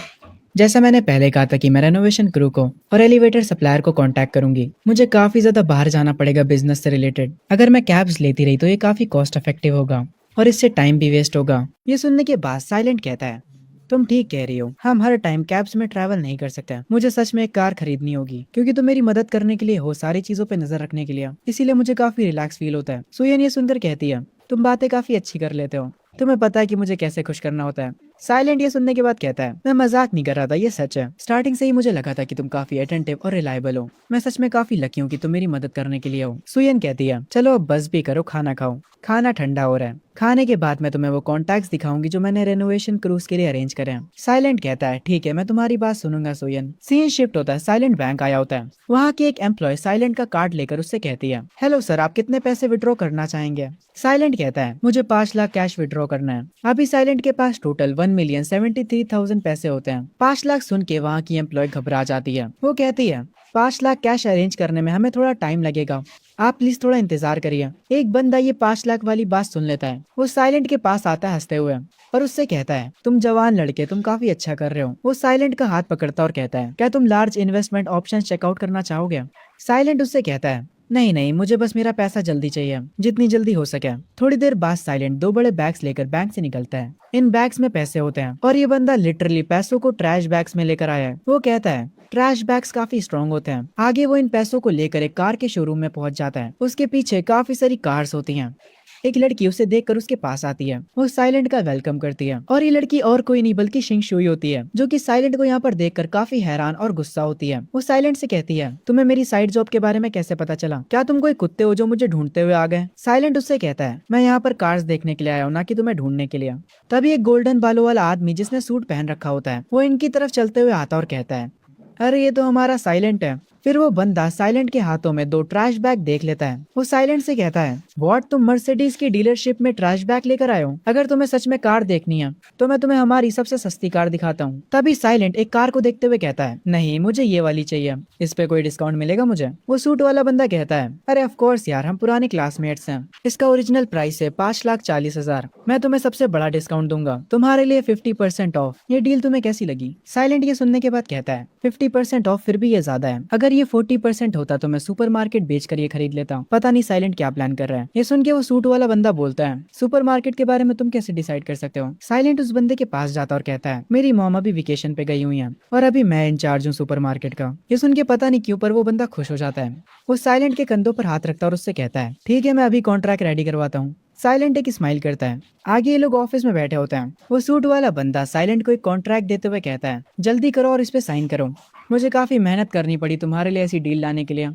जैसा मैंने पहले कहा था कि मैं रेनोवेशन क्रू को और एलिवेटर सप्लायर को कांटेक्ट करूंगी। मुझे काफी ज्यादा बाहर जाना पड़ेगा बिजनेस से रिलेटेड। अगर मैं कैब्स लेती रही तो ये काफी कॉस्ट इफेक्टिव होगा और इससे टाइम भी वेस्ट होगा। ये सुनने के बाद साइलेंट कहता है, तुम ठीक कह रही हो, हम हर टाइम कैब्स में ट्रैवल नहीं कर सकते। मुझे सच में एक कार खरीदनी होगी क्योंकि तुम मेरी मदद करने के लिए हो, सारी चीजों पे नजर रखने के लिए, इसीलिए मुझे काफी रिलैक्स फील होता है। सुयन ये सुनकर कहती है, तुम बातें काफी अच्छी कर लेते हो, तुम्हें पता है कि मुझे कैसे खुश करना होता है। साइलेंट ये सुनने के बाद कहता है, मैं मजाक नहीं कर रहा था, ये सच है। स्टार्टिंग से ही मुझे लगा था कि तुम काफी अटेंटिव और रिलायबल हो। मैं सच में काफी लकी हूँ कि तुम मेरी मदद करने के लिए हो। सुयन कहती है, चलो अब बस भी करो, खाना खाओ, खाना ठंडा हो रहा है। खाने के बाद मैं तुम्हें वो कॉन्टैक्ट्स दिखाऊंगी जो मैंने रेनोवेशन क्रूज के लिए अरेंज करे हैं। साइलेंट कहता है, ठीक है, मैं तुम्हारी बात सुनूंगा। सुयन सीन शिफ्ट होता है, साइलेंट बैंक आया होता है। वहाँ की एक एम्प्लॉय साइलेंट का कार्ड लेकर उससे कहती है, हेलो सर, आप कितने पैसे विड्रॉ करना चाहेंगे? साइलेंट कहता है, मुझे 5 लाख कैश विड्रॉ करना है। अभी साइलेंट के पास टोटल 1,73,000 पैसे होते हैं। 5 लाख सुन के वहाँ की एम्प्लॉय घबरा जाती है। वो कहती है, 5 लाख कैश अरेंज करने में हमें थोड़ा टाइम लगेगा, आप प्लीज थोड़ा इंतजार करिए। एक बंदा ये 5 लाख वाली बात सुन लेता है। वो साइलेंट के पास आता है हंसते हुए और उससे कहता है, तुम जवान लड़के, तुम काफी अच्छा कर रहे हो। वो साइलेंट का हाथ पकड़ता और कहता है, क्या तुम लार्ज इन्वेस्टमेंट ऑप्शन चेकआउट करना चाहोगे? साइलेंट उससे कहता है, नहीं नहीं, मुझे बस मेरा पैसा जल्दी चाहिए, जितनी जल्दी हो सके। थोड़ी देर बाद साइलेंट 2 बड़े बैग्स लेकर बैंक से निकलता है। इन बैग्स में पैसे होते हैं और ये बंदा लिटरली पैसों को ट्रैश बैग्स में लेकर आया है। वो कहता है, ट्रैश बैग्स काफी स्ट्रॉन्ग होते हैं। आगे वो इन पैसों को लेकर एक कार के शोरूम में पहुंच जाता है। उसके पीछे काफी सारी कार्स होती हैं। एक लड़की उसे देखकर उसके पास आती है। वो साइलेंट का वेलकम करती है और ये लड़की और कोई नहीं बल्कि शिंग शुई होती है, जो कि साइलेंट को यहाँ पर देखकर काफी हैरान और गुस्सा होती है। वो साइलेंट से कहती है, तुम्हें मेरी साइड जॉब के बारे में कैसे पता चला? क्या तुम कोई कुत्ते हो जो मुझे ढूंढते हुए आ गए? साइलेंट उससे कहता है, मैं यहाँ पर कार्स देखने के लिए आया हूँ, ना कि तुम्हें ढूंढने के लिए। तभी एक गोल्डन बालों वाला आदमी जिसने सूट पहन रखा होता है वो इनकी तरफ चलते हुए आता और कहता है, अरे ये तो हमारा साइलेंट है। फिर वो बंदा साइलेंट के हाथों में 2 ट्रैश बैग देख लेता है। वो साइलेंट से कहता है, व्हाट, तुम मर्सिडीज की डीलरशिप में ट्रैश बैग लेकर आए हो? अगर तुम्हें सच में कार देखनी है तो मैं तुम्हें हमारी सबसे सस्ती कार दिखाता हूँ। तभी साइलेंट एक कार को देखते हुए कहता है, नहीं, मुझे ये वाली चाहिए, इस पे कोई डिस्काउंट मिलेगा मुझे? वो सूट वाला बंदा कहता है, अरे ऑफ कोर्स यार, हम पुराने क्लासमेट्स हैं, इसका ओरिजिनल प्राइस है 5,40,000, मैं तुम्हें सबसे बड़ा डिस्काउंट दूंगा, तुम्हारे लिए 50% ऑफ। ये डील तुम्हें कैसी लगी? साइलेंट ये सुनने के बाद कहता है, 50% ऑफ फिर भी ये ज्यादा है, अगर ये 40% होता तो मैं सुपरमार्केट बेचकर ये खरीद लेता। पता नहीं साइलेंट क्या प्लान कर रहा है। ये सुन के वो सूट वाला बंदा बोलता है, सुपरमार्केट के बारे में तुम कैसे डिसाइड कर सकते हो? साइलेंट उस बंदे के पास जाता और कहता है, मेरी मॉम अभी वेकेशन पे गई हुई है और अभी मैं इंचार्ज हूँ सुपरमार्केट का। ये सुन के पता नहीं क्यों पर वो बंदा खुश हो जाता है। वो साइलेंट के कंधों पर हाथ रखता और उससे कहता है, ठीक है, मैं अभी कॉन्ट्रैक्ट रेडी करवाता हूँ। साइलेंट एक स्माइल करता है। आगे ये लोग ऑफिस में बैठे होते हैं। वो सूट वाला बंदा साइलेंट को एक कॉन्ट्रैक्ट देते हुए कहता है, जल्दी करो और इस पे साइन करो, मुझे काफी मेहनत करनी पड़ी तुम्हारे लिए ऐसी डील लाने के लिए।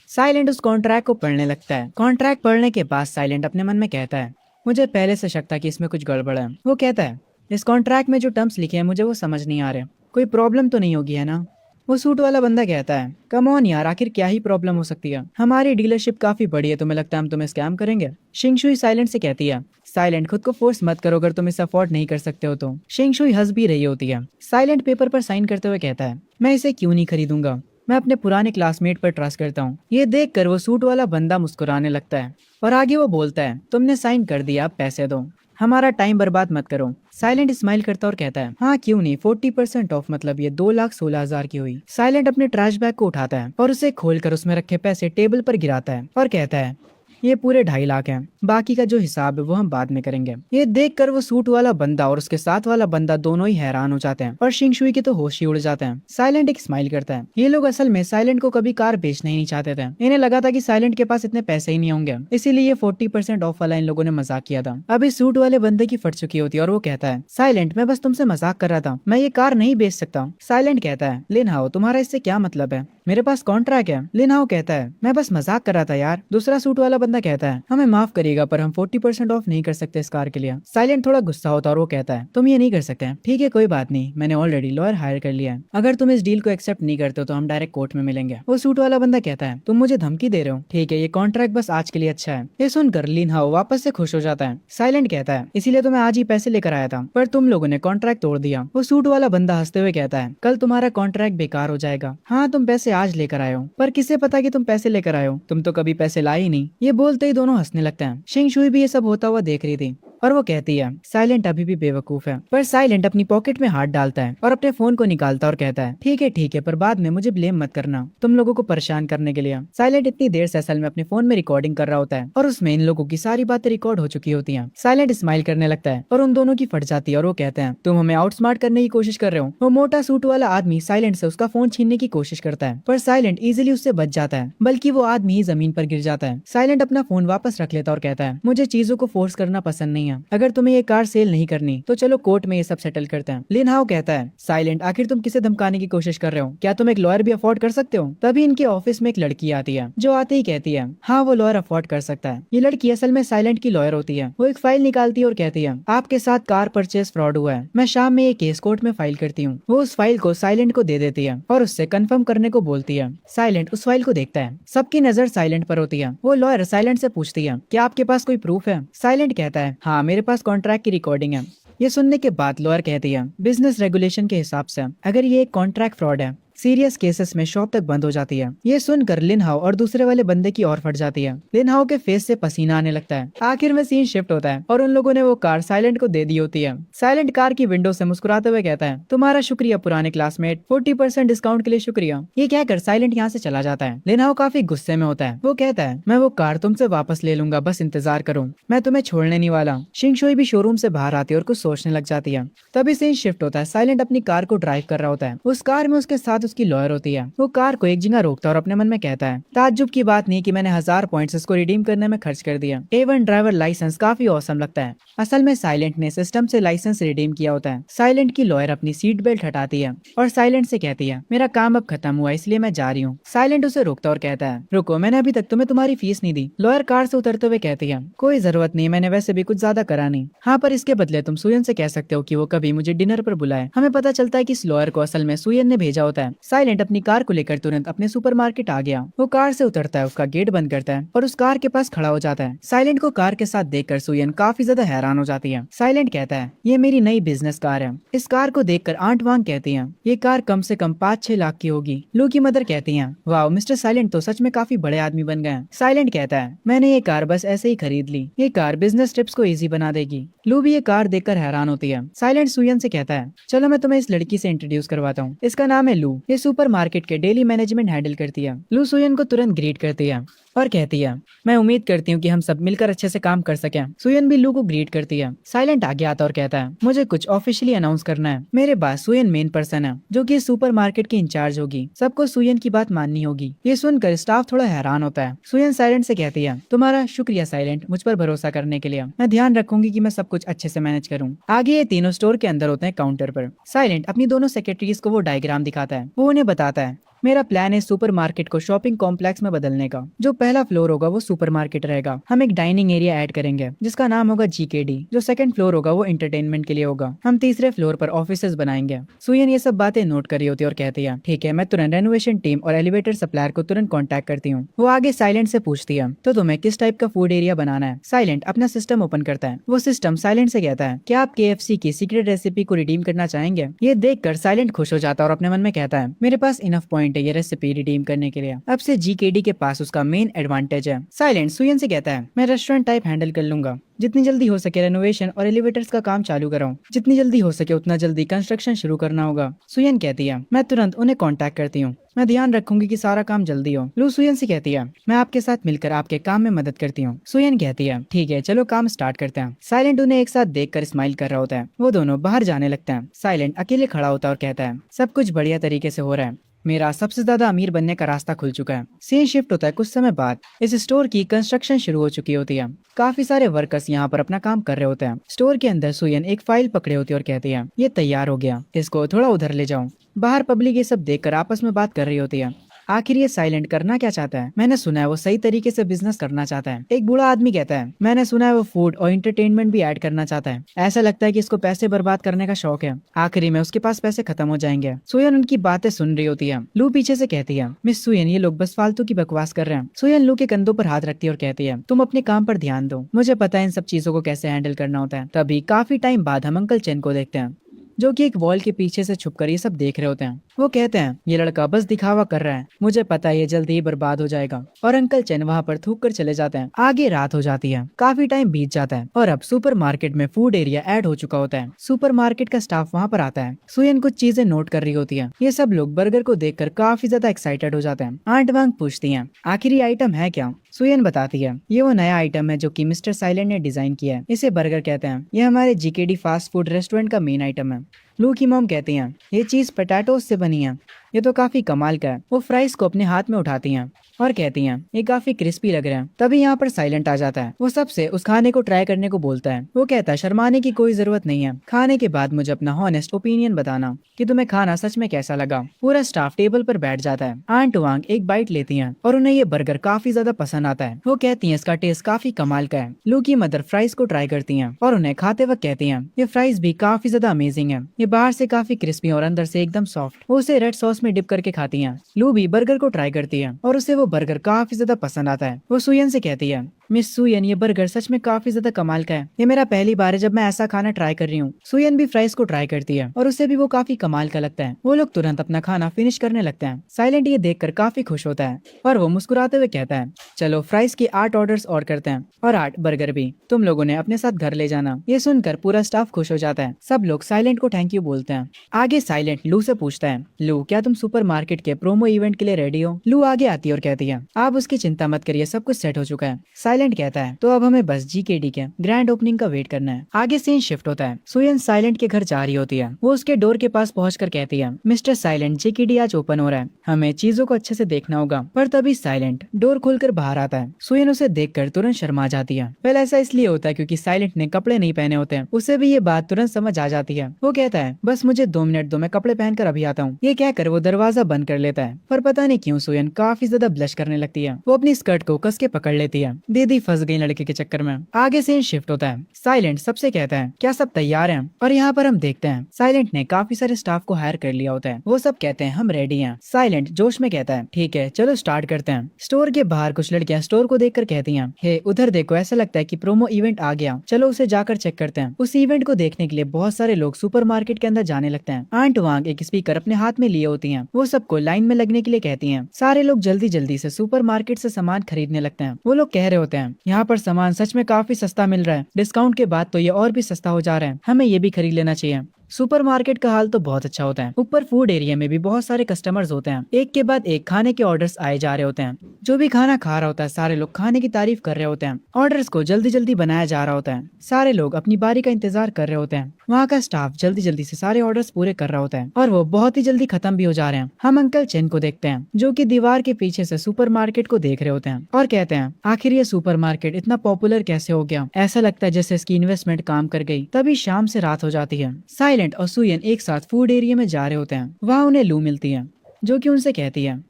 साइलेंट उस कॉन्ट्रैक्ट को पढ़ने लगता है। कॉन्ट्रैक्ट पढ़ने के बाद साइलेंट अपने मन में कहता है, मुझे पहले से शक था कि इसमें कुछ गड़बड़ है। वो कहता है, इस कॉन्ट्रैक्ट में जो टर्म्स लिखे हैं मुझे वो समझ नहीं आ रहे, कोई प्रॉब्लम तो नहीं होगी है ना? वो सूट वाला बंदा कहता है, कम ऑन यार, आखिर क्या ही प्रॉब्लम हो सकती है, हमारी डीलरशिप काफी बड़ी है, तुम्हें लगता है हम तुम्हें स्कैम करेंगे? शिंगशुई साइलेंट से कहती है, साइलेंट खुद को फोर्स मत करो, अगर तुम इसे अफोर्ड नहीं कर सकते हो तो। शिंगशुई हंस भी रही होती है। साइलेंट पेपर पर साइन करते हुए कहता है, मैं इसे क्यों नहीं खरीदूंगा, मैं अपने पुराने क्लासमेट पर ट्रस्ट करता हूँ। ये देखकर वो सूट वाला बंदा मुस्कुराने लगता है और आगे वो बोलता है, तुमने साइन कर दिया, अब पैसे दो, हमारा टाइम बर्बाद मत करो। साइलेंट स्माइल करता और कहता है, हाँ क्यों नहीं, 40% ऑफ, मतलब ये 2,16,000 की हुई। साइलेंट अपने ट्रैश बैग को उठाता है और उसे खोलकर उसमें रखे पैसे टेबल पर गिराता है और कहता है, ये पूरे 2.5 लाख हैं, बाकी का जो हिसाब है वो हम बाद में करेंगे। ये देखकर वो सूट वाला बंदा और उसके साथ वाला बंदा दोनों ही हैरान हो जाते हैं और शिंगशुई के तो होश ही उड़ जाते हैं। साइलेंट एक स्माइल करता है। ये लोग असल में साइलेंट को कभी कार बेचना ही नहीं चाहते थे, इन्हें लगा था कि साइलेंट के पास इतने पैसे ही नहीं होंगे, इसीलिए ये 40% ऑफ वाला इन लोगों ने मजाक किया था। अभी सूट वाले बंदे की फट चुकी होती है और वो कहता है, साइलेंट मैं बस तुमसे मजाक कर रहा था, मैं ये कार नहीं बेच सकता। साइलेंट कहता है, लिन हाओ तुम्हारा इससे क्या मतलब है, मेरे पास कॉन्ट्रैक्ट है। लिन हाओ कहता है, मैं बस मजाक कर रहा था यार। दूसरा सूट वाला बंदा कहता है, हमें माफ करिएगा पर हम 40% ऑफ नहीं कर सकते इस कार के लिए। साइलेंट थोड़ा गुस्सा होता है और वो कहता है, तुम ये नहीं कर सकते। ठीक है कोई बात नहीं, मैंने ऑलरेडी लॉयर हायर कर लिया है, अगर तुम इस डील को एक्सेप्ट नहीं करते हो तो हम डायरेक्ट कोर्ट में मिलेंगे। वो सूट वाला बंदा कहता है, तुम मुझे धमकी दे रहे हो? ठीक है, ये कॉन्ट्रैक्ट बस आज के लिए अच्छा है। ये सुनकर लिन हाओ वापस से खुश हो जाता है। साइलेंट कहता है, इसीलिए तो मैं आज ही पैसे लेकर आया था, पर तुम लोगों ने कॉन्ट्रैक्ट तोड़ दिया। वो सूट वाला बंदा हंसते हुए कहता है, कल तुम्हारा कॉन्ट्रैक्ट बेकार हो जाएगा। हाँ तुम पैसे आज लेकर आए हो, पर किसे पता कि तुम पैसे लेकर आए हो, तुम तो कभी पैसे लाए ही नहीं। ये बोलते ही दोनों हंसने लगते हैं। शिंगशुई भी ये सब होता हुआ देख रही थी और वो कहती है, साइलेंट अभी भी बेवकूफ है। पर साइलेंट अपनी पॉकेट में हाथ डालता है और अपने फोन को निकालता और कहता है, ठीक है पर बाद में मुझे ब्लेम मत करना तुम लोगों को परेशान करने के लिए। साइलेंट इतनी देर से असल में अपने फोन में रिकॉर्डिंग कर रहा होता है और उसमें इन लोगों की सारी बातें रिकॉर्ड हो चुकी होती हैं। साइलेंट स्माइल करने लगता है और उन दोनों की फट जाती है और वो कहते हैं, तुम हमें आउटस्मार्ट करने की कोशिश कर रहे हो। वो मोटा सूट वाला आदमी साइलेंट से उसका फोन छीनने की कोशिश करता है, पर साइलेंट इजिली उससे बच जाता है, बल्कि वो आदमी ही जमीन पर गिर जाता है। साइलेंट अपना फोन वापस रख लेता और कहता है, मुझे चीजों को फोर्स करना पसंद नहीं है, अगर तुम्हें ये कार सेल नहीं करनी तो चलो कोर्ट में ये सब सेटल करते हैं। लिन हाओ कहता है, साइलेंट आखिर तुम किसे धमकाने की कोशिश कर रहे हो, क्या तुम एक लॉयर भी अफोर्ड कर सकते हो? तभी इनके ऑफिस में एक लड़की आती है जो आते ही कहती है, हाँ वो लॉयर अफोर्ड कर सकता है। ये लड़की असल में साइलेंट की लॉयर होती है। वो एक फाइल निकालती है और कहती है, आपके साथ कार परचेज फ्रॉड हुआ है, मैं शाम में ये केस कोर्ट में फाइल करती हूँ। वो उस फाइल को साइलेंट को दे देती है और उससे कंफर्म करने को बोलती है। साइलेंट उस फाइल को देखता है, सबकी नजर साइलेंट पर होती है। वो लॉयर साइलेंट से पूछती है, क्या आपके पास कोई प्रूफ है? साइलेंट कहता है, हाँ मेरे पास कॉन्ट्रैक्ट की रिकॉर्डिंग है। ये सुनने के बाद लॉयर कहती है, बिजनेस रेगुलेशन के हिसाब से अगर ये एक कॉन्ट्रैक्ट फ्रॉड है, सीरियस केसेस में शॉप तक बंद हो जाती है। ये सुनकर लिन हाओ और दूसरे वाले बंदे की और फट जाती है। लिन हाओ के फेस से पसीना आने लगता है। आखिर में सीन शिफ्ट होता है और उन लोगों ने वो कार साइलेंट को दे दी होती है। साइलेंट कार की विंडो से मुस्कुराते हुए कहता है, तुम्हारा शुक्रिया पुराने क्लासमेट, 40% डिस्काउंट के लिए शुक्रिया। ये कहकर साइलेंट यहाँ से चला जाता है। लिन हाओ काफी गुस्से में होता है। वो कहता है, मैं वो कार तुमसे वापस ले लूंगा, बस इंतजार करो, मैं तुम्हें छोड़ने नहीं वाला। शिंगशुई भी शोरूम से बाहर आती है और कुछ सोचने लग जाती है। तभी सीन शिफ्ट होता है। साइलेंट अपनी कार को ड्राइव कर रहा होता है। उस कार में उसके साथ उसकी लॉयर होती है। वो कार को एक जगह रोकता है और अपने मन में कहता है, ताज्जुब की बात नहीं कि मैंने 1000 पॉइंट्स इसको रिडीम करने में खर्च कर दिया। A1 ड्राइवर लाइसेंस काफी औसम लगता है। असल में साइलेंट ने सिस्टम से लाइसेंस रिडीम किया होता है। साइलेंट की लॉयर अपनी सीट बेल्ट हटाती है और साइलेंट से कहती है, मेरा काम अब खत्म हुआ इसलिए मैं जा रही हूँ। साइलेंट उसे रोकता और कहता है, रुको, मैंने अभी तक तुम्हें तुम्हारी फीस नहीं दी। लॉयर कार से उतरते हुए कहती है, कोई जरूरत नहीं, मैंने वैसे भी कुछ ज्यादा करा नहीं। हाँ पर इसके बदले तुम सुयन से कह सकते हो कि वो कभी मुझे डिनर पर बुलाए। हमें पता चलता है कि इस लॉयर को असल में सुयन ने भेजा होता है। साइलेंट अपनी कार को लेकर तुरंत अपने सुपरमार्केट आ गया। वो कार से उतरता है, उसका गेट बंद करता है और उस कार के पास खड़ा हो जाता है। साइलेंट को कार के साथ देखकर सुयन काफी ज्यादा हैरान हो जाती है। साइलेंट कहता है, ये मेरी नई बिजनेस कार है। इस कार को देखकर आंट वांग कहती हैं, ये कार कम से कम 5-6 लाख की होगी। लू की मदर कहती हैं, वाह मिस्टर साइलेंट तो सच में काफी बड़े आदमी बन गए हैं। साइलेंट कहता है, मैंने ये कार बस ऐसे ही खरीद ली, ये कार बिजनेस ट्रिप्स को इजी बना देगी। लू भी ये कार देखकर हैरान होती है। साइलेंट सुयन से कहता है, चलो मैं तुम्हें इस लड़की से इंट्रोड्यूस करवाता हूँ, इसका नाम है लू, ये सुपरमार्केट के डेली मैनेजमेंट हैंडल करती है। लू सुयन को तुरंत ग्रीट करती है और कहती है, मैं उम्मीद करती हूँ कि हम सब मिलकर अच्छे से काम कर सकें। सुयन भी लू को ग्रीट करती है। साइलेंट आगे आता और कहता है, मुझे कुछ ऑफिशियली अनाउंस करना है। मेरे पास सुयन मेन पर्सन है जो कि सुपरमार्केट की इंचार्ज होगी, सबको सुयन की बात माननी होगी। ये सुनकर स्टाफ थोड़ा हैरान होता है। सुयन साइलेंट से कहती है, तुम्हारा शुक्रिया साइलेंट, मुझ पर भरोसा करने के लिए। मैं ध्यान रखूंगी कि मैं सब कुछ अच्छे से मैनेज करूँ। आगे ये तीनों स्टोर के अंदर होते हैं काउंटर पर। साइलेंट अपनी दोनों सेक्रेटरीज को वो डायग्राम दिखाता है। वो उन्हें बताता है, मेरा प्लान है सुपरमार्केट को शॉपिंग कॉम्प्लेक्स में बदलने का। जो पहला फ्लोर होगा वो सुपरमार्केट रहेगा। हम एक डाइनिंग एरिया ऐड करेंगे जिसका नाम होगा GKD। जो सेकंड फ्लोर होगा वो एंटरटेनमेंट के लिए होगा। हम तीसरे फ्लोर पर ऑफिसेज बनाएंगे। सुयन ये सब बातें नोट कर रही होती है और कहती है ठीक है, मैं तुरंत रेनोवेशन टीम और एलिवेटर सप्लायर को तुरंत कॉन्टैक्ट करती हूँ। वो आगे साइलेंट से पूछती है तो तुम्हें किस टाइप का फूड एरिया बनाना है। साइलेंट अपना सिस्टम ओपन करता है। वो सिस्टम साइलेंट से कहता है क्या आप KFC की सीक्रेट रेसिपी को रिडीम करना चाहेंगे। ये देखकर साइलेंट खुश हो जाता है और अपने मन में कहता है मेरे पास इनफ पॉइंट है ये रेसिपी रिडीम करने के लिए। अब से GKD के पास उसका मेन एडवांटेज है। साइलेंट सुयन से कहता है मैं रेस्टोरेंट टाइप हैंडल कर लूंगा। जितनी जल्दी हो सके रेनोवेशन और एलिवेटर्स का काम चालू कराऊं। जितनी जल्दी हो सके उतना जल्दी कंस्ट्रक्शन शुरू करना होगा। सुयन कहती है मैं तुरंत उन्हें कांटेक्ट करती हूँ। मैं ध्यान रखूंगी कि सारा काम जल्दी हो। लू सुयन से कहती है मैं आपके साथ मिलकर आपके काम में मदद करती हूँ। सुयन कहती है ठीक है चलो काम स्टार्ट करते हैं। साइलेंट उन्हें एक साथ देखकर स्माइल कर रहा होता है। वो दोनों बाहर जाने लगते हैं। साइलेंट अकेले खड़ा होता है और कहता है सब कुछ बढ़िया तरीके से हो रहा है। मेरा सबसे ज्यादा अमीर बनने का रास्ता खुल चुका है। सीन शिफ्ट होता है कुछ समय बाद। इस स्टोर की कंस्ट्रक्शन शुरू हो चुकी होती है। काफी सारे वर्कर्स यहाँ पर अपना काम कर रहे होते हैं। स्टोर के अंदर सुयन एक फाइल पकड़े होती है और कहती है ये तैयार हो गया, इसको थोड़ा उधर ले जाओ। बाहर पब्लिक ये सब देखकर आपस में बात कर रही होती है। आखिर ये साइलेंट करना क्या चाहता है। मैंने सुना है वो सही तरीके से बिजनेस करना चाहता है। एक बूढ़ा आदमी कहता है मैंने सुना है वो फूड और एंटरटेनमेंट भी ऐड करना चाहता है। ऐसा लगता है कि इसको पैसे बर्बाद करने का शौक है। आखिरी में उसके पास पैसे खत्म हो जाएंगे। सुयन उनकी बातें सुन रही होती है। लू पीछे से कहती है मिस सुयन ये लोग बस फालतू की बकवास कर रहे हैं। सुयन लू के कंधों पर हाथ रखती है और कहती है तुम अपने काम पर ध्यान दो, मुझे पता है इन सब चीजों को कैसे हैंडल करना होता है। तभी काफी टाइम बाद हम अंकल चेन को देखते हैं जो कि एक वॉल के पीछे से छुपकर ये सब देख रहे होते हैं। वो कहते हैं ये लड़का बस दिखावा कर रहा है, मुझे पता है ये जल्दी ही बर्बाद हो जाएगा। और अंकल चेन वहाँ पर थूक कर चले जाते हैं। आगे रात हो जाती है। काफी टाइम बीत जाता है और अब सुपरमार्केट में फूड एरिया ऐड हो चुका होता है। सुपरमार्केट का स्टाफ वहाँ पर आता है। सुयन कुछ चीजें नोट कर रही होती है। ये सब लोग बर्गर को देखकर काफी ज्यादा एक्साइटेड हो जाते हैं। आंट वांग पूछती है आखिर ये आइटम है क्या। सुयन बताती है ये वो नया आइटम है जो कि मिस्टर साइलेंट ने डिजाइन किया है। इसे बर्गर कहते हैं। ये हमारे GKD फास्ट फूड रेस्टोरेंट का मेन आइटम है। लू की मॉम कहती हैं ये चीज पोटैटोज से बनी है, ये तो काफी कमाल का है। वो फ्राइज को अपने हाथ में उठाती हैं और कहती हैं ये काफी क्रिस्पी लग रहे हैं। तभी यहाँ पर साइलेंट आ जाता है। वो सबसे उस खाने को ट्राई करने को बोलता है। वो कहता है शर्माने की कोई जरूरत नहीं है, खाने के बाद मुझे अपना हॉनेस्ट ओपिनियन बताना कि तुम्हें खाना सच में कैसा लगा। पूरा स्टाफ टेबल पर बैठ जाता है। आंट वांग एक बाइट लेती हैं और उन्हें ये बर्गर काफी ज्यादा पसंद आता है। वो कहती हैं इसका टेस्ट काफी कमाल का है। लू की मदर फ्राइज को ट्राई करती हैं और उन्हें खाते वक्त कहती हैं ये फ्राइज भी काफी ज्यादा अमेजिंग है। ये बाहर से काफी क्रिस्पी और अंदर से एकदम सॉफ्ट। वो उसे रेड सॉस में डिप करके खाती हैं। लू भी बर्गर को ट्राई करती है और उसे वो बर्गर काफी ज्यादा पसंद आता है। वो सुयन से कहती है मिस सुयन ये बर्गर सच में काफी ज्यादा कमाल का है। ये मेरा पहली बार है जब मैं ऐसा खाना ट्राई कर रही हूँ। सुयन भी फ्राइज को ट्राई करती है और उसे भी वो काफी कमाल का लगता है। वो लोग तुरंत अपना खाना फिनिश करने लगते हैं। साइलेंट ये देखकर काफी खुश होता है और वो मुस्कुराते हुए कहता है चलो फ्राइज की 8 ऑर्डर्स और करते हैं और 8 बर्गर भी, तुम लोगों ने अपने साथ घर ले जाना। ये सुनकर पूरा स्टाफ खुश हो जाता है। सब लोग साइलेंट को थैंक यू बोलते हैं। आगे साइलेंट लू से पूछता है लू क्या तुम सुपरमार्केट के प्रोमो इवेंट के लिए रेडी हो। लू आगे आती है और कहती है आप उसकी चिंता मत करिए, सब कुछ सेट हो चुका है। साइलेंट कहता है तो अब हमें बस GKD के ग्रैंड ओपनिंग का वेट करना है। आगे सीन शिफ्ट होता है। सुयन साइलेंट के घर जा रही होती है। वो उसके डोर के पास पहुंचकर कहती है मिस्टर साइलेंट GKD आज ओपन हो रहा है, हमें चीजों को अच्छे से देखना होगा। पर तभी साइलेंट डोर खोलकर बाहर आता है। सुयन उसे देखकर तुरंत शर्मा जाती है। पहले ऐसा इसलिए होता है क्योंकि साइलेंट ने कपड़े नहीं पहने होते हैं। उसे भी ये बात तुरंत समझ आ जाती है। वो कहता है बस मुझे 2 मिनट दो, मैं कपड़े पहनकर अभी आता हूँ। ये कहकर वो दरवाजा बंद कर लेता है। पर पता नहीं क्यों सुयन काफी ज्यादा ब्लश करने लगती है। वो अपनी स्कर्ट को कस के पकड़ लेती है। दीदी फंस गई लड़के के चक्कर में। आगे सीन शिफ्ट होता है। साइलेंट सबसे कहता है क्या सब तैयार हैं? और यहाँ पर हम देखते हैं साइलेंट ने काफी सारे स्टाफ को हायर कर लिया होता है। वो सब कहते हैं हम रेडी हैं। साइलेंट जोश में कहता है ठीक है चलो स्टार्ट करते हैं। स्टोर के बाहर कुछ लड़कियां स्टोर को देखकर कहती हैं हे उधर देखो, ऐसा लगता है कि प्रोमो इवेंट आ गया, चलो उसे जाकर चेक करते हैं। उस इवेंट को देखने के लिए बहुत सारे लोग सुपरमार्केट के अंदर जाने लगते हैं। आंट वांग एक स्पीकर अपने हाथ में लिए होती हैं। वो सबको लाइन में लगने के लिए कहती हैं। सारे लोग जल्दी जल्दी से सुपरमार्केट से सामान खरीदने लगते हैं। वो लोग कह रहे होते हैं यहाँ पर सामान सच में काफी सस्ता मिल रहा है, डिस्काउंट के बाद तो ये और भी सस्ता हो जा रहा है, हमें ये भी खरीद लेना चाहिए। सुपरमार्केट का हाल तो बहुत अच्छा होता है। ऊपर फूड एरिया में भी बहुत सारे कस्टमर्स होते हैं। एक के बाद एक खाने के ऑर्डर्स आए जा रहे होते हैं। जो भी खाना खा रहा होता है सारे लोग खाने की तारीफ कर रहे होते हैं। ऑर्डर्स को जल्दी जल्दी बनाया जा रहा होता है। सारे लोग अपनी बारी का इंतजार कर रहे होते हैं। वहाँ का स्टाफ जल्दी जल्दी से सारे ऑर्डर्स पूरे कर रहा होता है और वो बहुत ही जल्दी खत्म भी हो जा रहे हैं। हम अंकल चेन को देखते हैं जो कि दीवार के पीछे से सुपरमार्केट को देख रहे होते हैं और कहते हैं आखिर ये सुपरमार्केट इतना पॉपुलर कैसे हो गया, ऐसा लगता है जैसे इसकी इन्वेस्टमेंट काम कर गई। तभी शाम से रात हो जाती है। साइलेंट और सुयन एक साथ फूड एरिया में जा रहे होते हैं। वहाँ उन्हें लू मिलती है। जो कि उनसे कहती है,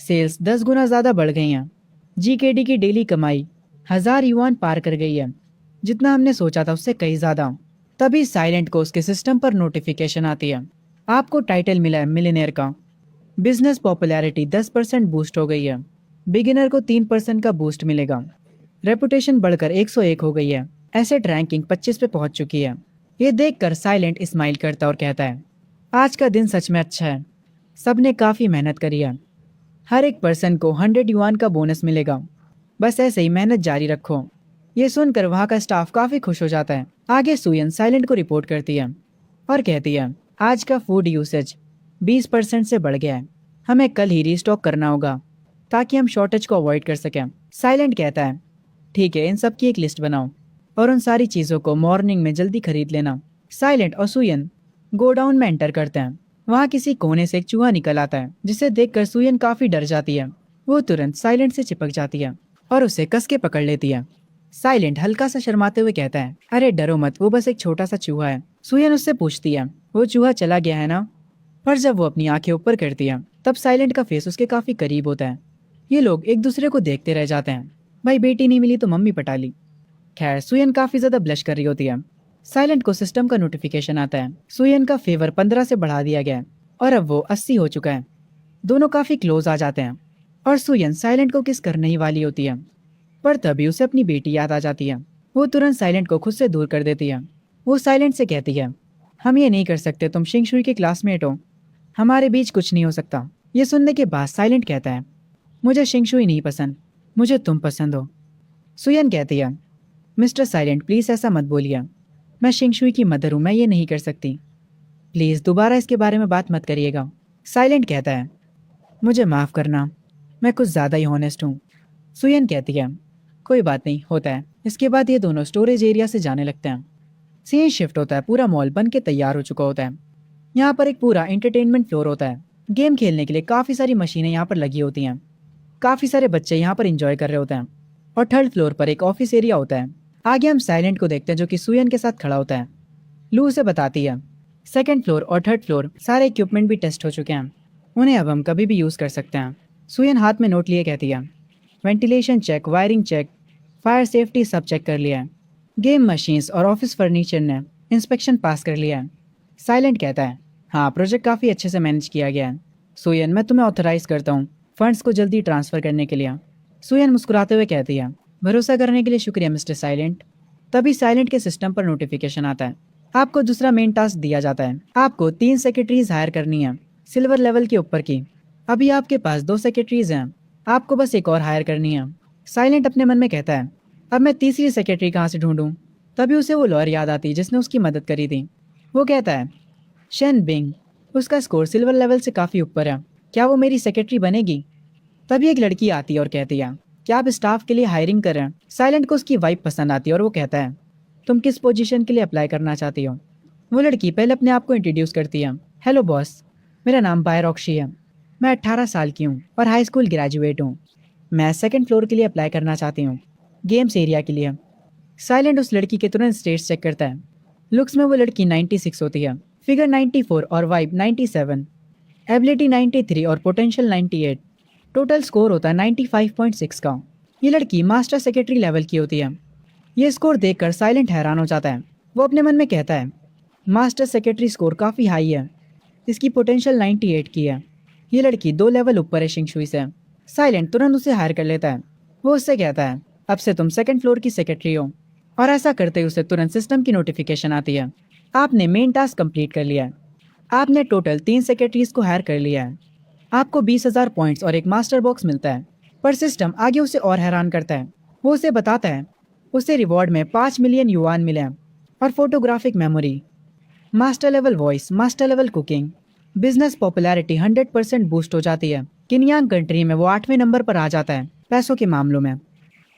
सेल्स 10 गुना ज्यादा बढ़ गई हैं। जीकेडी की डेली कमाई 1000 युआन पार कर गई है, जितना हमने सोचा था उससे कहीं ज्यादा। तभी साइलेंट को उसके सिस्टम पर नोटिफिकेशन आती है, आपको टाइटल मिला है मिलियनेयर का। बिजनेस पॉपुलैरिटी 10% बूस्ट हो गई है। बिगिनर को 3% का बूस्ट मिलेगा। रेपुटेशन बढ़कर 101 हो गई है। एसेट रैंकिंग 25 पे पहुंच चुकी है। ये देखकर साइलेंट स्माइल करता और कहता है, आज का दिन सच में अच्छा है। सबने काफी मेहनत करी है। हर एक पर्सन को 100 युआन का बोनस मिलेगा। बस ऐसे ही मेहनत जारी रखो। ये सुनकर वहाँ का स्टाफ काफी खुश हो जाता है। आगे सुयन साइलेंट को रिपोर्ट करती है और कहती है, आज का फूड यूसेज 20% से बढ़ गया है। हमें कल ही रीस्टॉक करना होगा ताकि हम शॉर्टेज को अवॉइड कर सकें। साइलेंट कहता है, ठीक है, इन सब की एक लिस्ट बनाओ और उन सारी चीज़ों को मॉर्निंग में जल्दी खरीद लेना। साइलेंट और सुयन गोडाउन में एंटर करते हैं। वहाँ किसी कोने से एक चूहा निकल आता है, जिसे देखकर सुयन काफी डर जाती है। वो तुरंत साइलेंट से चिपक जाती है और उसे कस के पकड़ लेती है। साइलेंट हल्का सा शर्माते हुए कहता है, अरे डरो मत, वो बस एक छोटा सा चूहा है। सुयन उससे पूछती है, वो चूहा चला गया है ना? पर जब वो अपनी आंखें ऊपर करती है, तब साइलेंट का फेस उसके काफी करीब होता है। ये लोग एक दूसरे को देखते रह जाते हैं। भाई बेटी नहीं मिली तो मम्मी पटा ली। खैर सुयन काफी ज्यादा ब्लश कर रही होती है। साइलेंट को सिस्टम का नोटिफिकेशन आता है, सुयन का फेवर 15 से बढ़ा दिया गया है और अब वो 80 हो चुका है। दोनों काफी क्लोज आ जाते हैं और सुयन साइलेंट को किस करने ही वाली होती है, पर तभी उसे अपनी बेटी याद आ जाती है। वो तुरंत साइलेंट को खुद से दूर कर देती है। वो साइलेंट से कहती है, हम ये नहीं कर सकते, तुम शिंगशुई के क्लासमेट हो, हमारे बीच कुछ नहीं हो सकता। ये सुनने के बाद साइलेंट कहता है, मुझे शिंगशुई नहीं पसंद, मुझे तुम पसंद हो। सुयन कहती है, मिस्टर साइलेंट प्लीज ऐसा मत बोलिए, मैं शिंगशुई की मदर हूँ, मैं ये नहीं कर सकती। प्लीज दोबारा इसके बारे में बात मत करिएगा। साइलेंट कहता है, मुझे माफ करना, मैं कुछ ज्यादा ही हॉनेस्ट हूँ। सुयन कहती है, कोई बात नहीं, होता है। इसके बाद ये दोनों स्टोरेज एरिया से जाने लगते हैं। सीन शिफ्ट होता है, पूरा मॉल बन के तैयार हो चुका होता है। यहाँ पर एक पूरा एंटरटेनमेंट फ्लोर होता है। गेम खेलने के लिए काफी सारी मशीनें यहाँ पर लगी होती हैं। काफी सारे बच्चे यहाँ पर इंजॉय कर रहे होते हैं और थर्ड फ्लोर पर एक ऑफिस एरिया होता है। आगे हम साइलेंट को देखते हैं, जो कि सुयन के साथ खड़ा होता है। लू उसे बताती है, सेकंड फ्लोर और थर्ड फ्लोर सारे इक्विपमेंट भी टेस्ट हो चुके हैं, उन्हें अब हम कभी भी यूज कर सकते हैं। सुयन हाथ में नोट लिए कहती है, ventilation check, wiring check, fire safety सब चेक कर लिया है। गेम मशीन्स और ऑफिस फर्नीचर ने इंस्पेक्शन पास कर लिया है। साइलेंट कहता है, हाँ प्रोजेक्ट काफ़ी अच्छे से मैनेज किया गया है। सुयन मैं तुम्हें ऑथराइज करता हूँ फंड्स को जल्दी ट्रांसफ़र करने के लिए। सुयन मुस्कुराते हुए कहती है, भरोसा करने के लिए शुक्रिया मिस्टर साइलेंट। तभी साइलेंट के सिस्टम पर नोटिफिकेशन आता है, आपको दूसरा मेन टास्क दिया जाता है। आपको 3 सेक्रेटरीज हायर करनी है, सिल्वर लेवल के ऊपर की। अभी आपके पास 2 सेक्रेटरीज हैं, आपको बस एक और हायर करनी है। साइलेंट अपने मन में कहता है, अब मैं तीसरी सेक्रेटरी कहाँ से ढूंढूं? तभी उसे वो लॉयर याद आती है जिसने उसकी मदद करी थी। वो कहता है, शेन बिंग, उसका स्कोर सिल्वर लेवल से काफ़ी ऊपर है, क्या वो मेरी सेक्रेटरी बनेगी? तभी एक लड़की आती है और कहती है, क्या आप स्टाफ के लिए हायरिंग कर रहे हैं? साइलेंट को उसकी वाइफ पसंद आती है और वो कहता है, तुम किस पोजीशन के लिए अप्लाई करना चाहती हो? वो लड़की पहले अपने आप को इंट्रोड्यूस करती है, हेलो बॉस, मेरा नाम बायरॉक्शी है, मैं 18 साल की हूँ और हाई स्कूल ग्रेजुएट हूँ। मैं सेकंड फ्लोर के लिए अप्लाई करना चाहती हूँ, गेम्स एरिया के लिए। साइलेंट उस लड़की के तुरंत स्टेट्स चेक करता है। लुक्स में वो लड़की 96 होती है, फिगर 94 और वाइब 97, एबिलिटी 93 और पोटेंशियल 98। टोटल स्कोर होता है 95.6 का। ये लड़की मास्टर सेक्रेटरी लेवल की होती है। ये स्कोर देखकर साइलेंट हैरान हो जाता है। वो अपने मन में कहता है, मास्टर सेक्रेटरी स्कोर काफ़ी हाई है, इसकी पोटेंशियल 98 की है। ये लड़की 2 लेवल ऊपर है शिंगशुई से। साइलेंट तुरंत उसे हायर कर लेता है। वो उससे कहता है, अब से तुम सेकंड फ्लोर की सेक्रेटरी हो। और ऐसा करते ही उसे तुरंत सिस्टम की नोटिफिकेशन आती है, आपने मेन टास्क कंप्लीट कर लिया है। आपने टोटल 3 सेक्रेटरीज को हायर कर लिया है। आपको 20,000 पॉइंट्स और एक मास्टर बॉक्स मिलता है। पर सिस्टम आगे उसे और हैरान करता है। वो उसे बताता है, उसे रिवॉर्ड में 5 मिलियन युआन मिले हैं और photographic memory, master level voice, master level cooking. Business popularity 100% boost हो जाती है। किन्यांग कंट्री में वो 8वें नंबर पर आ जाता है पैसों के मामलों में,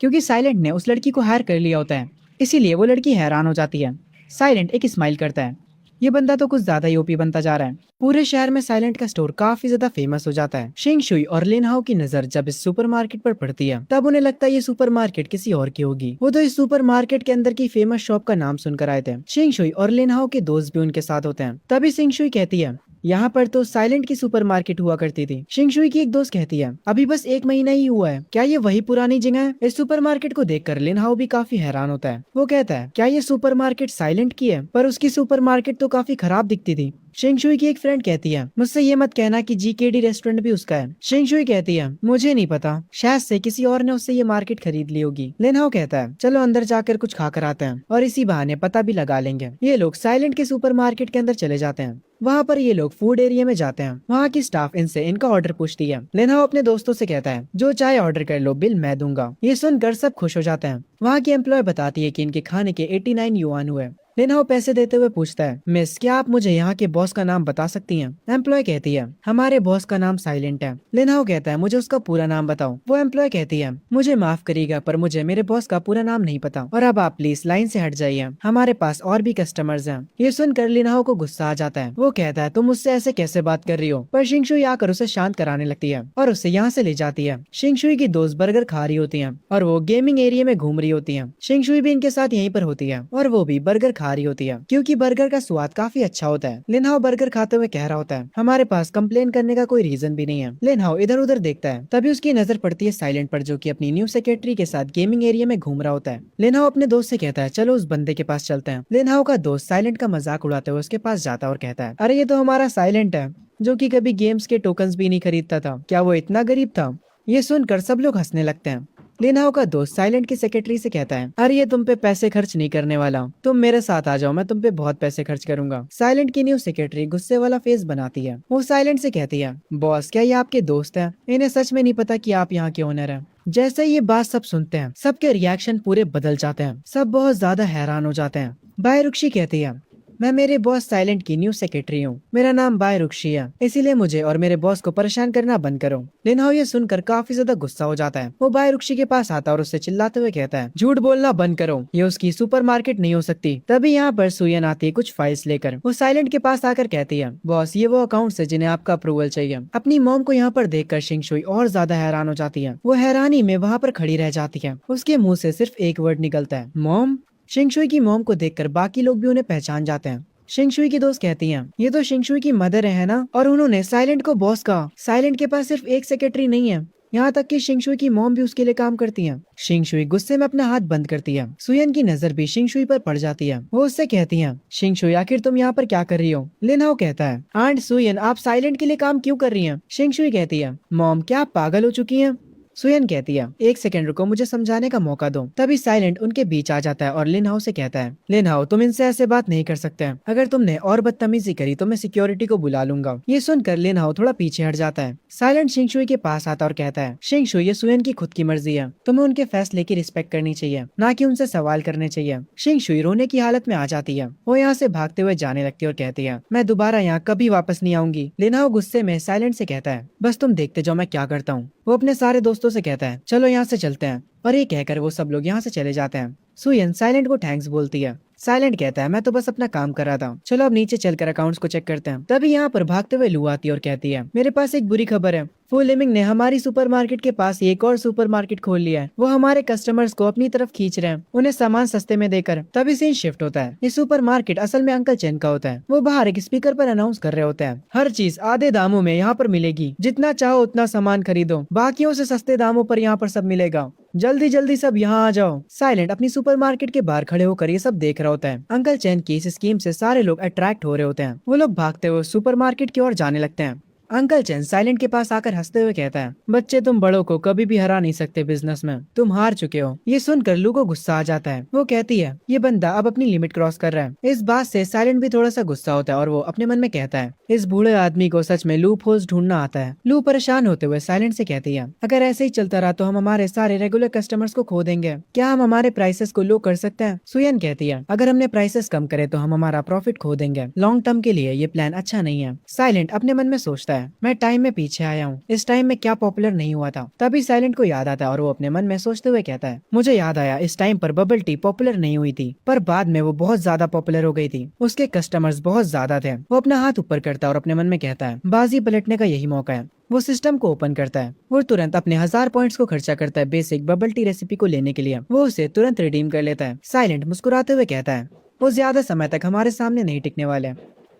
क्योंकि साइलेंट ने उस लड़की को हायर कर लिया होता है। इसीलिए वो लड़की हैरान हो जाती है। साइलेंट एक स्माइल करता है, ये बंदा तो कुछ ज्यादा ही ओपी बनता जा रहा है। पूरे शहर में साइलेंट का स्टोर काफी ज्यादा फेमस हो जाता है। शिंगशुई और लिनहाओ की नजर जब इस सुपरमार्केट पर पड़ती है, तब उन्हें लगता है ये सुपरमार्केट किसी और की होगी। वो तो इस सुपरमार्केट के अंदर की फेमस शॉप का नाम सुनकर आए थे। शिंगशुई और लिनहाओ के दोस्त भी उनके साथ होते हैं। तभी शिंगशुई कहती है, यहाँ पर तो साइलेंट की सुपरमार्केट हुआ करती थी। शिंगशुई की एक दोस्त कहती है, अभी बस 1 महीना ही हुआ है, क्या ये वही पुरानी जगह है? इस सुपरमार्केट को देखकर लिन हाओ भी काफी हैरान होता है। वो कहता है, क्या ये सुपरमार्केट साइलेंट की है? पर उसकी सुपरमार्केट तो काफी खराब दिखती थी। शिंगशुई की एक फ्रेंड कहती है, मुझसे ये मत कहना कि जीकेडी रेस्टोरेंट भी उसका है। शिंगशुई कहती है, मुझे नहीं पता, शायद से किसी और ने उससे ये मार्केट खरीद ली होगी। लिन हाओ कहता है, चलो अंदर जाकर कुछ खाकर आते हैं और इसी बहाने पता भी लगा लेंगे। ये लोग साइलेंट के सुपरमार्केट के अंदर चले जाते हैं। वहाँ पर ये लोग फूड एरिया में जाते हैं। वहाँ की स्टाफ इनसे इनका ऑर्डर पूछती है। लिन हाओ अपने दोस्तों से कहता है, जो चाहे ऑर्डर कर लो, बिल मैं दूंगा। ये सुनकर सब खुश हो जाते हैं। वहाँ की एम्प्लॉय बताती है कि इनके खाने के 89 युआन हुए। लिन हाओ पैसे देते हुए पूछता है, मिस क्या आप मुझे यहाँ के बॉस का नाम बता सकती हैं? एम्प्लॉय कहती है, हमारे बॉस का नाम साइलेंट है। लिन हाओ कहता है, मुझे उसका पूरा नाम बताओ। वो एम्प्लॉय कहती है, मुझे माफ करिएगा पर मुझे मेरे बॉस का पूरा नाम नहीं पता, और अब आप प्लीज लाइन से हट जाइए, हमारे पास और भी कस्टमर्स हैं। ये सुनकर लिन हाओ को गुस्सा आ जाता है। वो कहता है, तुम मुझसे ऐसे कैसे बात कर रही हो? पर शिंगशुई आकर उसे शांत कराने लगती है और उससे यहाँ से ले जाती है। शिंगशुई की दोस्त बर्गर खा रही होती है और वो गेमिंग एरिया में घूम रही होती है। शिंगशुई भी इनके साथ यहीं पर होती है और वो भी बर्गर खा रही होती है क्योंकि बर्गर का स्वाद काफी अच्छा होता है। लिन हाओ बर्गर खाते हुए कह रहा होता है, हमारे पास कंप्लेन करने का कोई रीजन भी नहीं है। लिन हाओ इधर उधर देखता है, तभी उसकी नजर पड़ती है साइलेंट पर, जो कि अपनी न्यू सेक्रेटरी के साथ गेमिंग एरिया में घूम रहा होता है। लिन हाओ अपने दोस्त से कहता है, चलो उस बंदे के पास चलते हैं। लिन हाओ का दोस्त साइलेंट का मजाक उड़ाते हुए उसके पास जाता है और कहता है, अरे ये तो हमारा साइलेंट है, जो कि कभी गेम्स के टोकन्स भी नहीं खरीदता था। क्या वो इतना गरीब था? ये सुनकर सब लोग हंसने लगते हैं। लिन हाओ का दोस्त साइलेंट की सेक्रेटरी से कहता है, अरे ये तुम पे पैसे खर्च नहीं करने वाला, तुम मेरे साथ आ जाओ, मैं तुम पे बहुत पैसे खर्च करूंगा। साइलेंट की न्यू सेक्रेटरी गुस्से वाला फेस बनाती है। वो साइलेंट से कहती है, बॉस क्या ये आपके दोस्त हैं? इन्हें सच में नहीं पता कि आप यहाँ के ओनर हैं। जैसे ये बात सब सुनते हैं, सबके रिएक्शन पूरे बदल जाते हैं। सब बहुत ज्यादा हैरान हो जाते हैं। बायरुक्षी कहती है, मैं मेरे बॉस साइलेंट की न्यू सेक्रेटरी हूँ, मेरा नाम बायरुक्षी है, इसीलिए मुझे और मेरे बॉस को परेशान करना बंद करो। लिन हाओ ये सुनकर काफी ज्यादा गुस्सा हो जाता है। वो बायरुक्षी के पास आता है और उससे चिल्लाते हुए कहता है, झूठ बोलना बंद करो, ये उसकी सुपरमार्केट नहीं हो सकती। तभी यहाँ पर सुयन आती है कुछ फाइल्स लेकर। वो साइलेंट के पास आकर कहती है, बॉस ये वो अकाउंट्स है जिन्हें आपका अप्रूवल चाहिए। अपनी मॉम को यहाँ पर देखकर शिंगशुई और ज्यादा हैरान हो जाती है। वो हैरानी में वहाँ पर खड़ी रह जाती है। उसके मुँह से सिर्फ एक वर्ड निकलता है, मॉम। शिंगशुई की मॉम को देखकर बाकी लोग भी उन्हें पहचान जाते हैं। शिंगशुई की दोस्त कहती हैं, ये तो शिंगशुई की मदर है ना, और उन्होंने साइलेंट को बॉस कहा। साइलेंट के पास सिर्फ एक सेक्रेटरी नहीं है, यहाँ तक कि शिंगशुई की मॉम भी उसके लिए काम करती हैं। शिंगशुई गुस्से में अपना हाथ बंद करती है। सुयन की नजर भी शिंगशुई पर पड़ जाती है। वो उससे कहती हैं, शिंगशुई आखिर तुम यहाँ पर क्या कर रही हो? लिन हाओ कहता है, आंट सुयन आप साइलेंट के लिए काम क्यों कर रही हैं? शिंगशुई कहती है, मॉम क्या आप पागल हो चुकी हैं? सुयन कहती है, एक सेकंड रुको, मुझे समझाने का मौका दो। तभी साइलेंट उनके बीच आ जाता है और लिन हाओ से कहता है, लिन हाओ तुम इनसे ऐसे बात नहीं कर सकते हैं। अगर तुमने और बदतमीजी करी तो मैं सिक्योरिटी को बुला लूंगा। ये सुनकर लिन हाओ थोड़ा पीछे हट जाता है। साइलेंट शिंगशुई के पास आता और कहता है, शिंगशुई ये सुयन की खुद की मर्जी है, तुम्हें उनके फैसले की रिस्पेक्ट करनी चाहिए, ना कि उनसे सवाल करने चाहिए। शिंगशुई रोने की हालत में आ जाती है। वो यहाँ से भागते हुए जाने लगती है और कहती है, मैं दोबारा यहाँ कभी वापस नहीं आऊंगी। लिन हाओ गुस्से में साइलेंट से कहता है, बस तुम देखते जाओ मैं क्या करता हूँ। वो अपने सारे दोस्तों से कहता है, चलो यहाँ से चलते हैं, और ये कहकर वो सब लोग यहाँ से चले जाते हैं। सुयन साइलेंट को थैंक्स बोलती है। साइलेंट कहता है, मैं तो बस अपना काम कर रहा था, चलो अब नीचे चलकर अकाउंट्स को चेक करते हैं। तभी यहाँ पर भागते हुए लू आती है और कहती है, मेरे पास एक बुरी खबर है, फू लिमिंग ने हमारी सुपरमार्केट के पास एक और सुपरमार्केट खोल लिया है। वो हमारे कस्टमर्स को अपनी तरफ खींच रहे हैं, उन्हें सामान सस्ते में देकर। तभी सीन शिफ्ट होता है। ये सुपरमार्केट असल में अंकल चैन का होता है। वो बाहर एक स्पीकर पर अनाउंस कर रहे होते हैं, हर चीज आधे दामों में यहाँ पर मिलेगी, जितना चाहो उतना सामान खरीदो, बाकियों से सस्ते दामों पर यहाँ पर सब मिलेगा, जल्दी जल्दी सब यहाँ आ जाओ। साइलेंट अपनी सुपरमार्केट के बाहर खड़े होकर ये सब देख रहा होता है। अंकल चैन की इस स्कीम से सारे लोग अट्रैक्ट हो रहे होते हैं। वो लोग भागते हुए सुपरमार्केट की ओर जाने लगते हैं। अंकल चैन साइलेंट के पास आकर हंसते हुए कहता है, बच्चे तुम बड़ों को कभी भी हरा नहीं सकते बिजनेस में, तुम हार चुके हो। ये सुनकर लू को गुस्सा आ जाता है। वो कहती है, ये बंदा अब अपनी लिमिट क्रॉस कर रहा है। इस बात से साइलेंट भी थोड़ा सा गुस्सा होता है और वो अपने मन में कहता है, इस बूढ़े आदमी को सच में लूप होल्स ढूंढना आता है। लू परेशान होते हुए साइलेंट से कहती है, अगर ऐसे ही चलता रहा तो हम हमारे सारे रेगुलर कस्टमर्स को खो देंगे, क्या हम हमारे प्राइसेस को लो कर सकते हैं? सुयन कहती है, अगर हमने प्राइसेस कम करे तो हम हमारा प्रॉफिट खो देंगे, लॉन्ग टर्म के लिए ये प्लान अच्छा नहीं है। साइलेंट अपने मन में सोचता है, मैं टाइम में पीछे आया हूँ, इस टाइम में क्या पॉपुलर नहीं हुआ था। तभी साइलेंट को याद आता है और वो अपने मन में सोचते हुए कहता है, मुझे याद आया इस टाइम पर बबल टी पॉपुलर नहीं हुई थी, पर बाद में वो बहुत ज्यादा पॉपुलर हो गई थी, उसके कस्टमर्स बहुत ज्यादा थे। वो अपना हाथ ऊपर करता है और अपने मन में कहता है, बाजी पलटने का यही मौका है। वो सिस्टम को ओपन करता है। वो तुरंत अपने 1000 पॉइंट्स को खर्चा करता है बेसिक बबल टी रेसिपी को लेने के लिए। वो उसे तुरंत रिडीम कर लेता है। साइलेंट मुस्कुराते हुए कहता है, वो ज्यादा समय तक हमारे सामने नहीं टिकने वाले।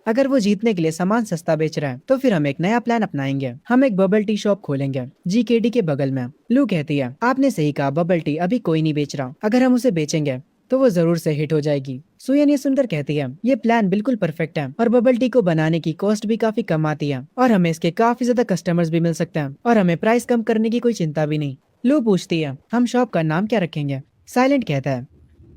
अगर वो जीतने के लिए सामान सस्ता बेच रहा है तो फिर हम एक नया प्लान अपनाएंगे। हम एक बबल टी शॉप खोलेंगे जीकेडी के बगल में। लू कहती है, आपने सही कहा, बबल टी अभी कोई नहीं बेच रहा। अगर हम उसे बेचेंगे तो वो जरूर से हिट हो जाएगी। सुयन ये सुनकर कहती है, ये प्लान बिल्कुल परफेक्ट है और बबल टी को बनाने की कॉस्ट भी काफी कम आती है और हमें इसके काफी ज्यादा कस्टमर्स भी मिल सकते हैं और हमें प्राइस कम करने की कोई चिंता भी नहीं। लू पूछती है, हम शॉप का नाम क्या रखेंगे? साइलेंट कहता है,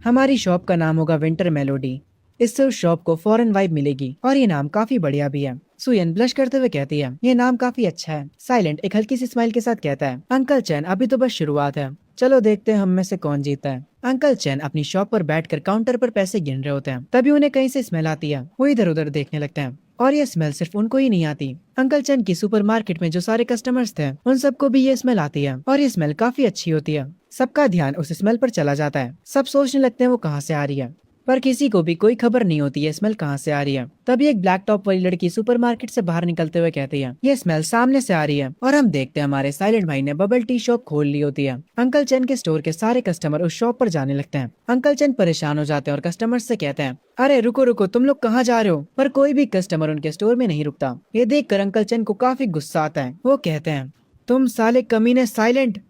हमारी शॉप का नाम होगा विंटर मेलोडी। इससे उस शॉप को फॉरेन वाइब मिलेगी और ये नाम काफी बढ़िया भी है। सुयन ब्लश करते हुए कहती है, ये नाम काफी अच्छा है। साइलेंट एक हल्की सी स्माइल के साथ कहता है, अंकल चैन अभी तो बस शुरुआत है, चलो देखते हैं हम में से कौन जीता है। अंकल चैन अपनी शॉप पर बैठकर काउंटर पर पैसे गिन रहे होते हैं। तभी उन्हें कहीं से स्मेल आती है। वो इधर उधर देखने लगते हैं और ये स्मेल सिर्फ उनको ही नहीं आती। अंकल चैन की सुपरमार्केट में जो सारे कस्टमर्स थे उन सबको भी ये स्मेल आती है और ये स्मेल काफी अच्छी होती है। सबका ध्यान उस स्मेल पर चला जाता है। सब सोचने लगते हैं वो कहाँ से आ रही है, पर किसी को भी कोई खबर नहीं होती है स्मेल कहाँ से आ रही है। तभी एक ब्लैक टॉप वाली लड़की सुपरमार्केट से बाहर निकलते हुए कहती है, ये स्मेल सामने से आ रही है और हम देखते हैं हमारे साइलेंट भाई ने बबल टी शॉप खोल ली होती है। अंकल चैन के स्टोर के सारे कस्टमर उस शॉप पर जाने लगते हैं। अंकल चैन परेशान हो जाते हैं और कस्टमर से कहते हैं, अरे रुको रुको, तुम लोग कहाँ जा रहे हो? पर कोई भी कस्टमर उनके स्टोर में नहीं रुकता। ये देखकर अंकल चैन को काफी गुस्सा आता है। वो कहते हैं, तुम साले कमीने। साइलेंट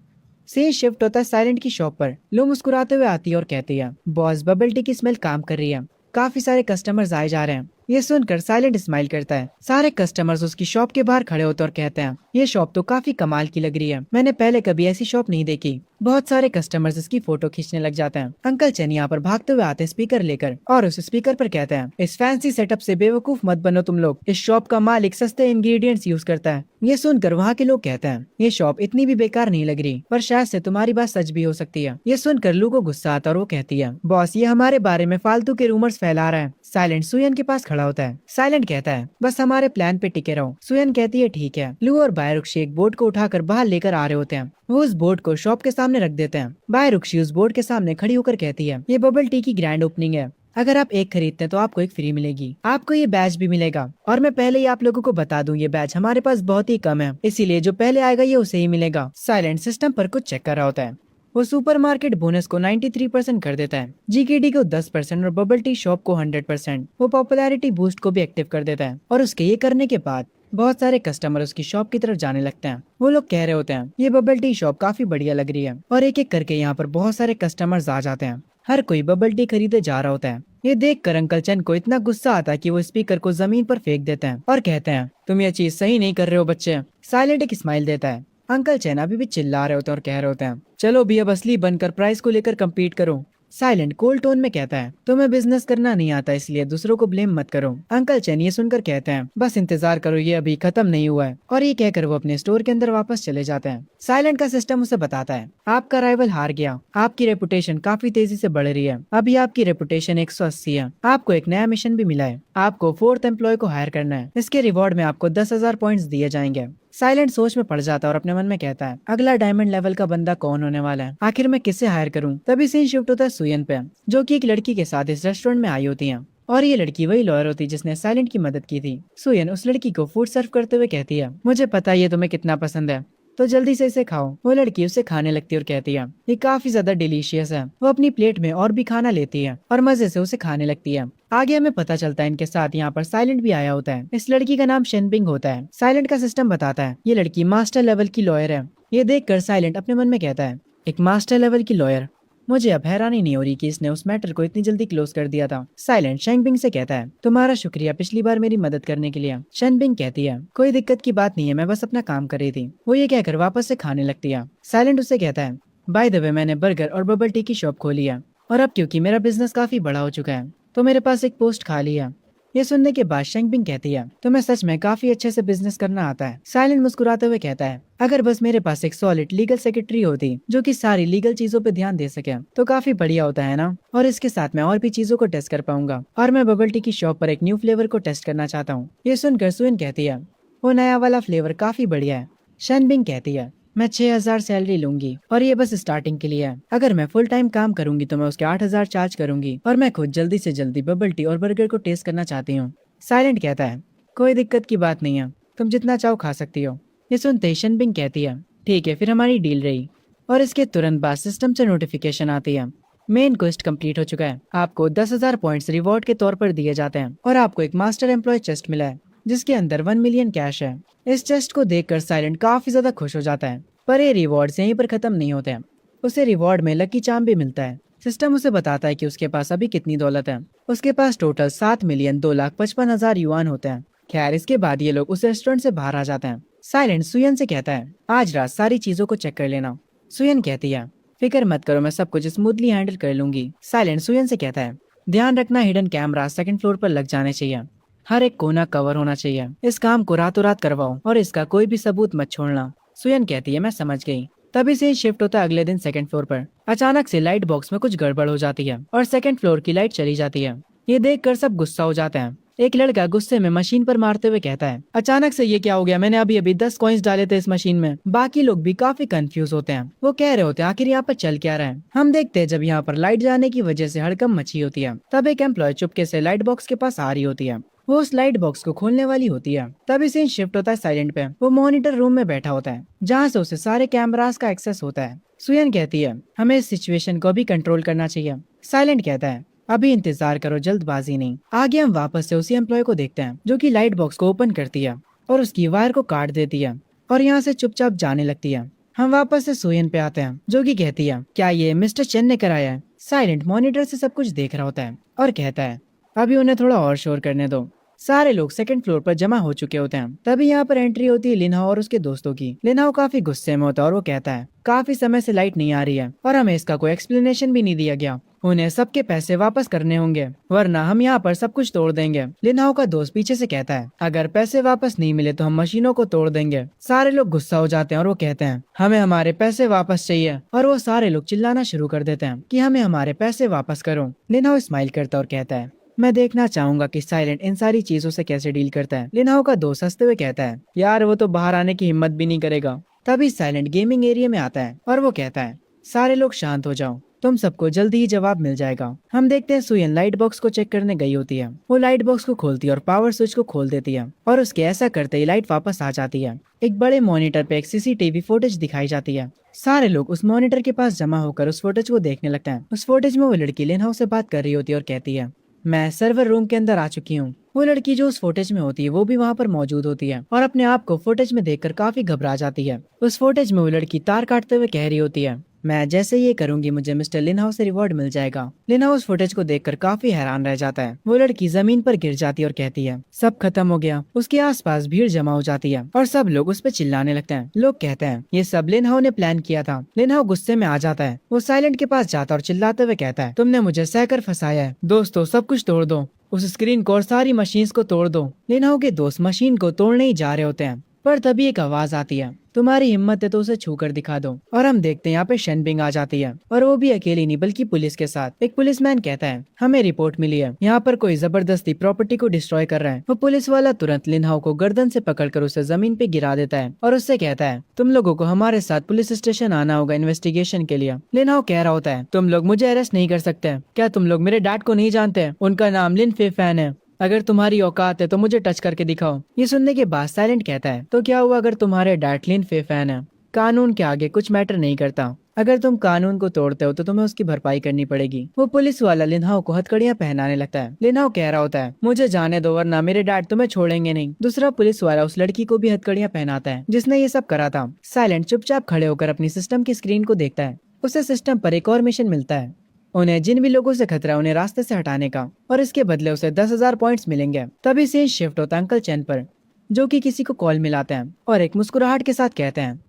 सीन शिफ्ट होता है साइलेंट की शॉप पर। लो मुस्कुराते हुए आती है और कहती है, बॉस बबल टी की स्मेल काम कर रही है, काफी सारे कस्टमर्स आए जा रहे हैं। ये सुनकर साइलेंट स्माइल करता है। सारे कस्टमर्स उसकी शॉप के बाहर खड़े होते और कहते हैं, ये शॉप तो काफी कमाल की लग रही है, मैंने पहले कभी ऐसी शॉप नहीं देखी। बहुत सारे कस्टमर्स इसकी फोटो खींचने लग जाते हैं। अंकल चैन यहाँ पर भागते हुए आते हैं स्पीकर लेकर और उस स्पीकर पर कहते हैं, इस फैंसी सेटअप से बेवकूफ मत बनो तुम लोग, इस शॉप का मालिक सस्ते इंग्रेडिएंट्स यूज करता है। ये सुनकर वहाँ के लोग कहते हैं, ये शॉप इतनी भी बेकार नहीं लग रही, पर शायद से तुम्हारी बात सच भी हो सकती है। ये सुनकर लू को गुस्सा आता और वो कहती है, बॉस ये हमारे बारे में फालतू के रूमर्स फैला रहा है। साइलेंट सुयन के पास खड़ा होता है। साइलेंट कहता है, बस हमारे प्लान पे टिके रहो। सुयन कहती है, ठीक है। लू और बायरुक्षी एक बोर्ड को उठाकर बाहर लेकर आ रहे होते हैं। वो उस बोर्ड को शॉप के सामने रख देते हैं। बायरुक्षी उस बोर्ड के सामने खड़ी होकर कहती है, ये बबल टी की ग्रैंड ओपनिंग है, अगर आप एक खरीदते हैं तो आपको एक फ्री मिलेगी, आपको ये बैच भी मिलेगा। और मैं पहले ही आप लोगों को बता दूं, ये बैच हमारे पास बहुत ही कम है, इसीलिए जो पहले आएगा ये उसे ही मिलेगा। साइलेंट सिस्टम पर कुछ चेक कर रहा होता है। वो सुपरमार्केट बोनस को 93% कर देता है, जीकेडी को 10% और बबल टी शॉप को 100%। वो पॉपुलैरिटी बूस्ट को भी एक्टिव कर देता है और उसके ये करने के बाद बहुत सारे कस्टमर उसकी शॉप की तरफ जाने लगते हैं। वो लोग कह रहे होते हैं, ये बबल टी शॉप काफी बढ़िया लग रही है और एक एक करके यहाँ पर बहुत सारे कस्टमर्स आ जाते हैं। हर कोई बबल टी खरीदे जा रहा होता है। ये देखकर अंकल चैन को इतना गुस्सा आता है कि वो स्पीकर को जमीन पर फेंक देते हैं और कहते हैं, तुम ये चीज सही नहीं कर रहे हो बच्चे। साइलेंट एक स्माइल देता है। अंकल चैन अभी भी चिल्ला रहे होते हैं और कह रहे होते हैं, चलो भी अब असली बनकर प्राइस को लेकर कम्पीट करो। साइलेंट कोल्ड टोन में कहता है, तुम्हें बिजनेस करना नहीं आता इसलिए दूसरों को ब्लेम मत करो। अंकल चैन ये सुनकर कहते हैं, बस इंतजार करो, ये अभी खत्म नहीं हुआ है। और ये कहकर वो अपने स्टोर के अंदर वापस चले जाते हैं। साइलेंट का सिस्टम उसे बताता है, आपका राइवल हार गया, आपकी रेपुटेशन काफी तेजी से बढ़ रही है, अभी आपकी रेपुटेशन 180 है। आपको एक नया मिशन भी मिला है, आपको 4th एम्प्लॉय को हायर करना है, इसके रिवॉर्ड में आपको 10,000 पॉइंट्स दिए जाएंगे। साइलेंट सोच में पड़ जाता है और अपने मन में कहता है, अगला डायमंड लेवल का बंदा कौन होने वाला है, आखिर मैं किसे हायर करूं। तभी सीन शिफ्ट होता है सुयन पे, जो कि एक लड़की के साथ इस रेस्टोरेंट में आई होती है और ये लड़की वही लॉयर होती है जिसने साइलेंट की मदद की थी। सुयन उस लड़की को फूड सर्व करते हुए कहती है, मुझे पता है ये तुम्हें कितना पसंद है, तो जल्दी से इसे खाओ। वो लड़की उसे खाने लगती है और कहती है, ये काफी ज्यादा डिलीशियस है। वो अपनी प्लेट में और भी खाना लेती है और मजे से उसे खाने लगती है। आगे हमें पता चलता है इनके साथ यहाँ पर साइलेंट भी आया होता है। इस लड़की का नाम शेनबिंग होता है। साइलेंट का सिस्टम बताता है, ये लड़की मास्टर लेवल की लॉयर है। ये देखकर साइलेंट अपने मन में कहता है, एक मास्टर लेवल की लॉयर, मुझे अब हैरानी नहीं हो रही कि इसने उस मैटर को इतनी जल्दी क्लोज कर दिया था। साइलेंट शेनबिंग से कहता है, तुम्हारा शुक्रिया पिछली बार मेरी मदद करने के लिए। शेनबिंग कहती है, कोई दिक्कत की बात नहीं है, मैं बस अपना काम कर रही थी। वो ये कहकर वापस से खाने लगती है। साइलेंट उसे कहता है, बाय द वे मैंने बर्गर और बबल टी की शॉप खोली है और अब क्योंकि मेरा बिजनेस काफी बड़ा हो चुका है तो मेरे पास एक पोस्ट खाली है। ये सुनने के बाद शेनबिंग कहती है, तुम्हें सच में काफी अच्छे से बिजनेस करना आता है। साइलेंट मुस्कुराते हुए कहता है, अगर बस मेरे पास एक सॉलिड लीगल सेक्रेटरी होती जो कि सारी लीगल चीजों पे ध्यान दे सके तो काफी बढ़िया होता है ना। और इसके साथ मैं और भी चीजों को टेस्ट कर पाऊंगा और मैं बबल टी की शॉप पर एक न्यू फ्लेवर को टेस्ट करना चाहता हूँ। ये सुनकर सुयन कहती है, वो नया वाला फ्लेवर काफी बढ़िया है। शेनबिंग कहती है, मैं 6,000 सैलरी लूंगी और ये बस स्टार्टिंग के लिए है। अगर मैं फुल टाइम काम करूंगी तो मैं उसके 8,000 चार्ज करूंगी और मैं खुद जल्दी से जल्दी बबल टी और बर्गर को टेस्ट करना चाहती हूँ। साइलेंट कहता है, कोई दिक्कत की बात नहीं है, तुम जितना चाहो खा सकती हो। ये सुनते ही शेनबिंग कहती है, ठीक है फिर हमारी डील रही। और इसके तुरंत बाद सिस्टम से नोटिफिकेशन आती है, मेन क्वेस्ट कंप्लीट हो चुका है। आपको 10,000 पॉइंट्स रिवॉर्ड के तौर पर दिए जाते हैं और आपको एक मास्टर एम्प्लॉय चेस्ट मिला है जिसके अंदर 1 मिलियन कैश है। इस चेस्ट को देखकर साइलेंट काफी ज्यादा खुश हो जाता है, पर ये रिवॉर्ड्स यहीं पर खत्म नहीं होते हैं। उसे रिवॉर्ड में लकी चार्म भी मिलता है। सिस्टम उसे बताता है कि उसके पास अभी कितनी दौलत है। उसके पास टोटल 7,2,55,000 युआन होते हैं। खैर, इसके बाद ये लोग उस रेस्टोरेंट से बाहर आ जाते हैं। साइलेंट सुयन से कहता है, आज रात सारी चीजों को चेक कर लेना। सुयन कहती है, फिक्र मत करो, मैं सब कुछ स्मूथली हैंडल कर लूंगी। साइलेंट सुयन से कहता है, ध्यान रखना हिडन कैमरा सेकंड फ्लोर पर लग जाने चाहिए। हर एक कोना कवर होना चाहिए। इस काम को रातों रात करवाओ और इसका कोई भी सबूत मत छोड़ना। सुयन कहती है, मैं समझ गई। तभी से शिफ्ट होता है अगले दिन सेकंड फ्लोर पर। अचानक से लाइट बॉक्स में कुछ गड़बड़ हो जाती है और सेकंड फ्लोर की लाइट चली जाती है। ये देखकर सब गुस्सा हो जाते हैं। एक लड़का गुस्से में मशीन पर मारते हुए कहता है, अचानक से ये क्या हो गया, मैंने अभी अभी 10 कॉइंस डाले थे इस मशीन में। बाकी लोग भी काफी कंफ्यूज होते हैं। वो कह रहे होते हैं आखिर यहाँ पर चल क्या रहा है। हम देखते हैं जब यहाँ पर लाइट जाने की वजह से हड़कंप मची होती है। तब एक एम्प्लॉय चुपके से लाइट बॉक्स के पास आ रही होती है। वो उस लाइट बॉक्स को खोलने वाली होती है। तभी सीन शिफ्ट होता है साइलेंट पे। वो मॉनिटर रूम में बैठा होता है जहाँ से उसे सारे कैमरास का एक्सेस होता है। सुयन कहती है, हमें इस सिचुएशन को भी कंट्रोल करना चाहिए। साइलेंट कहता है, अभी इंतजार करो, जल्दबाजी नहीं। आगे हम वापस से उसी एम्प्लॉय को देखते हैं जो कि लाइट बॉक्स को ओपन करती है और उसकी वायर को काट देती है और यहाँ से चुपचाप जाने लगती है। हम वापस से सुयन पे आते हैं जो कि कहती है, क्या ये मिस्टर चेन ने कराया है। साइलेंट मॉनिटर से सब कुछ देख रहा होता है और कहता है, अभी उन्हें थोड़ा और शोर करने दो। सारे लोग सेकंड फ्लोर पर जमा हो चुके होते हैं। तभी यहाँ पर एंट्री होती है लिनहाओ और उसके दोस्तों की। लिनहाओ काफी गुस्से में होता है और वो कहता है, काफी समय से लाइट नहीं आ रही है और हमें इसका कोई एक्सप्लेनेशन भी नहीं दिया गया। उन्हें सबके पैसे वापस करने होंगे वरना हम यहाँ पर सब कुछ तोड़ देंगे। लिनहाओ का दोस्त पीछे से कहता है, अगर पैसे वापस नहीं मिले तो हम मशीनों को तोड़ देंगे। सारे लोग गुस्सा हो जाते हैं और वो कहते हैं, हमें हमारे पैसे वापस चाहिए। और वो सारे लोग चिल्लाना शुरू कर देते हैं कि हमें हमारे पैसे वापस करो। लिनहाओ स्माइल करता और कहता है, मैं देखना चाहूंगा कि साइलेंट इन सारी चीजों से कैसे डील करता है। लिनहाओ का दोस्त हंसते हुए कहता है, यार वो तो बाहर आने की हिम्मत भी नहीं करेगा। तभी साइलेंट गेमिंग एरिया में आता है और वो कहता है, सारे लोग शांत हो जाओ, तुम सबको जल्दी ही जवाब मिल जाएगा। हम देखते हैं सुयन लाइट बॉक्स को चेक करने गई होती है। वो लाइट बॉक्स को खोलती है और पावर स्विच को खोल देती है और उसके ऐसा करते ही लाइट वापस आ जाती है। एक बड़े मॉनिटर पे एक सीसीटीवी फुटेज दिखाई जाती है। सारे लोग उस मॉनिटर के पास जमा होकर उस फुटेज को देखने लगते हैं। उस फुटेज में वो लड़की लिनहाओ से बात कर रही होती है और कहती है, मैं सर्वर रूम के अंदर आ चुकी हूँ। वो लड़की जो उस फुटेज में होती है वो भी वहाँ पर मौजूद होती है और अपने आप को फुटेज में देखकर काफी घबरा जाती है। उस फुटेज में वो लड़की तार काटते हुए कह रही होती है, मैं जैसे ये करूंगी मुझे मिस्टर लिनहाओ से रिवॉर्ड मिल जाएगा। लिनहाओ उस फुटेज को देखकर काफी हैरान रह जाता है। वो लड़की जमीन पर गिर जाती है और कहती है, सब खत्म हो गया। उसके आसपास भीड़ जमा हो जाती है और सब लोग उस पर चिल्लाने लगते हैं। लोग कहते हैं, ये सब लिनहाओ ने प्लान किया था। लिनहाओ गुस्से में आ जाता है। वो साइलेंट के पास जाता और चिल्लाते हुए कहता है, तुमने मुझे सहकर फंसाया है। दोस्तों, सब कुछ तोड़ दो, उस स्क्रीन को और सारी मशीन्स को तोड़ दो। लिनहाओ के दोस्त मशीन को तोड़ने ही जा रहे होते हैं पर तभी एक आवाज आती है, तुम्हारी हिम्मत है तो उसे छू कर दिखा दो। और हम देखते हैं यहाँ पे शेनबिंग आ जाती है और वो भी अकेली नहीं बल्कि पुलिस के साथ। एक पुलिसमैन कहता है, हमें रिपोर्ट मिली है, यहाँ पर कोई जबरदस्ती प्रॉपर्टी को डिस्ट्रॉय कर रहा है। वो पुलिस वाला तुरंत लिनहाओ को गर्दन से पकड़कर उसे जमीन पे गिरा देता है और उससे कहता है, तुम लोगों को हमारे साथ पुलिस स्टेशन आना होगा इन्वेस्टिगेशन के लिए। लिनहाओ कह रहा होता है, तुम लोग मुझे अरेस्ट नहीं कर सकते। क्या तुम लोग मेरे डैड को नहीं जानते? उनका नाम लिन फे फैन है। अगर तुम्हारी औकात है तो मुझे टच करके दिखाओ। ये सुनने के बाद साइलेंट कहता है, तो क्या हुआ अगर तुम्हारे डैड लिन फे फैन है? कानून के आगे कुछ मैटर नहीं करता। अगर तुम कानून को तोड़ते हो तो तुम्हें उसकी भरपाई करनी पड़ेगी। वो पुलिस वाला लिनहाओ को हथकड़ियां पहनाने लगता है। लिनहाओ कह रहा होता है, मुझे जाने दो वरना मेरे डैड तुम्हें छोड़ेंगे नहीं। दूसरा पुलिस वाला उस लड़की को भी हथकड़ियां पहनाता है जिसने ये सब करा था। साइलेंट चुपचाप खड़े होकर अपनी सिस्टम की स्क्रीन को देखता है। उसे सिस्टम पर एक और मिशन मिलता है, उन्हें जिन भी लोगों से खतरा उन्हें रास्ते से हटाने का, और इसके बदले उसे 10,000 पॉइंट्स मिलेंगे। तभी सीन शिफ्ट होता है अंकल चैन पर जो कि किसी को कॉल मिलाते हैं और एक मुस्कुराहट के साथ कहते हैं,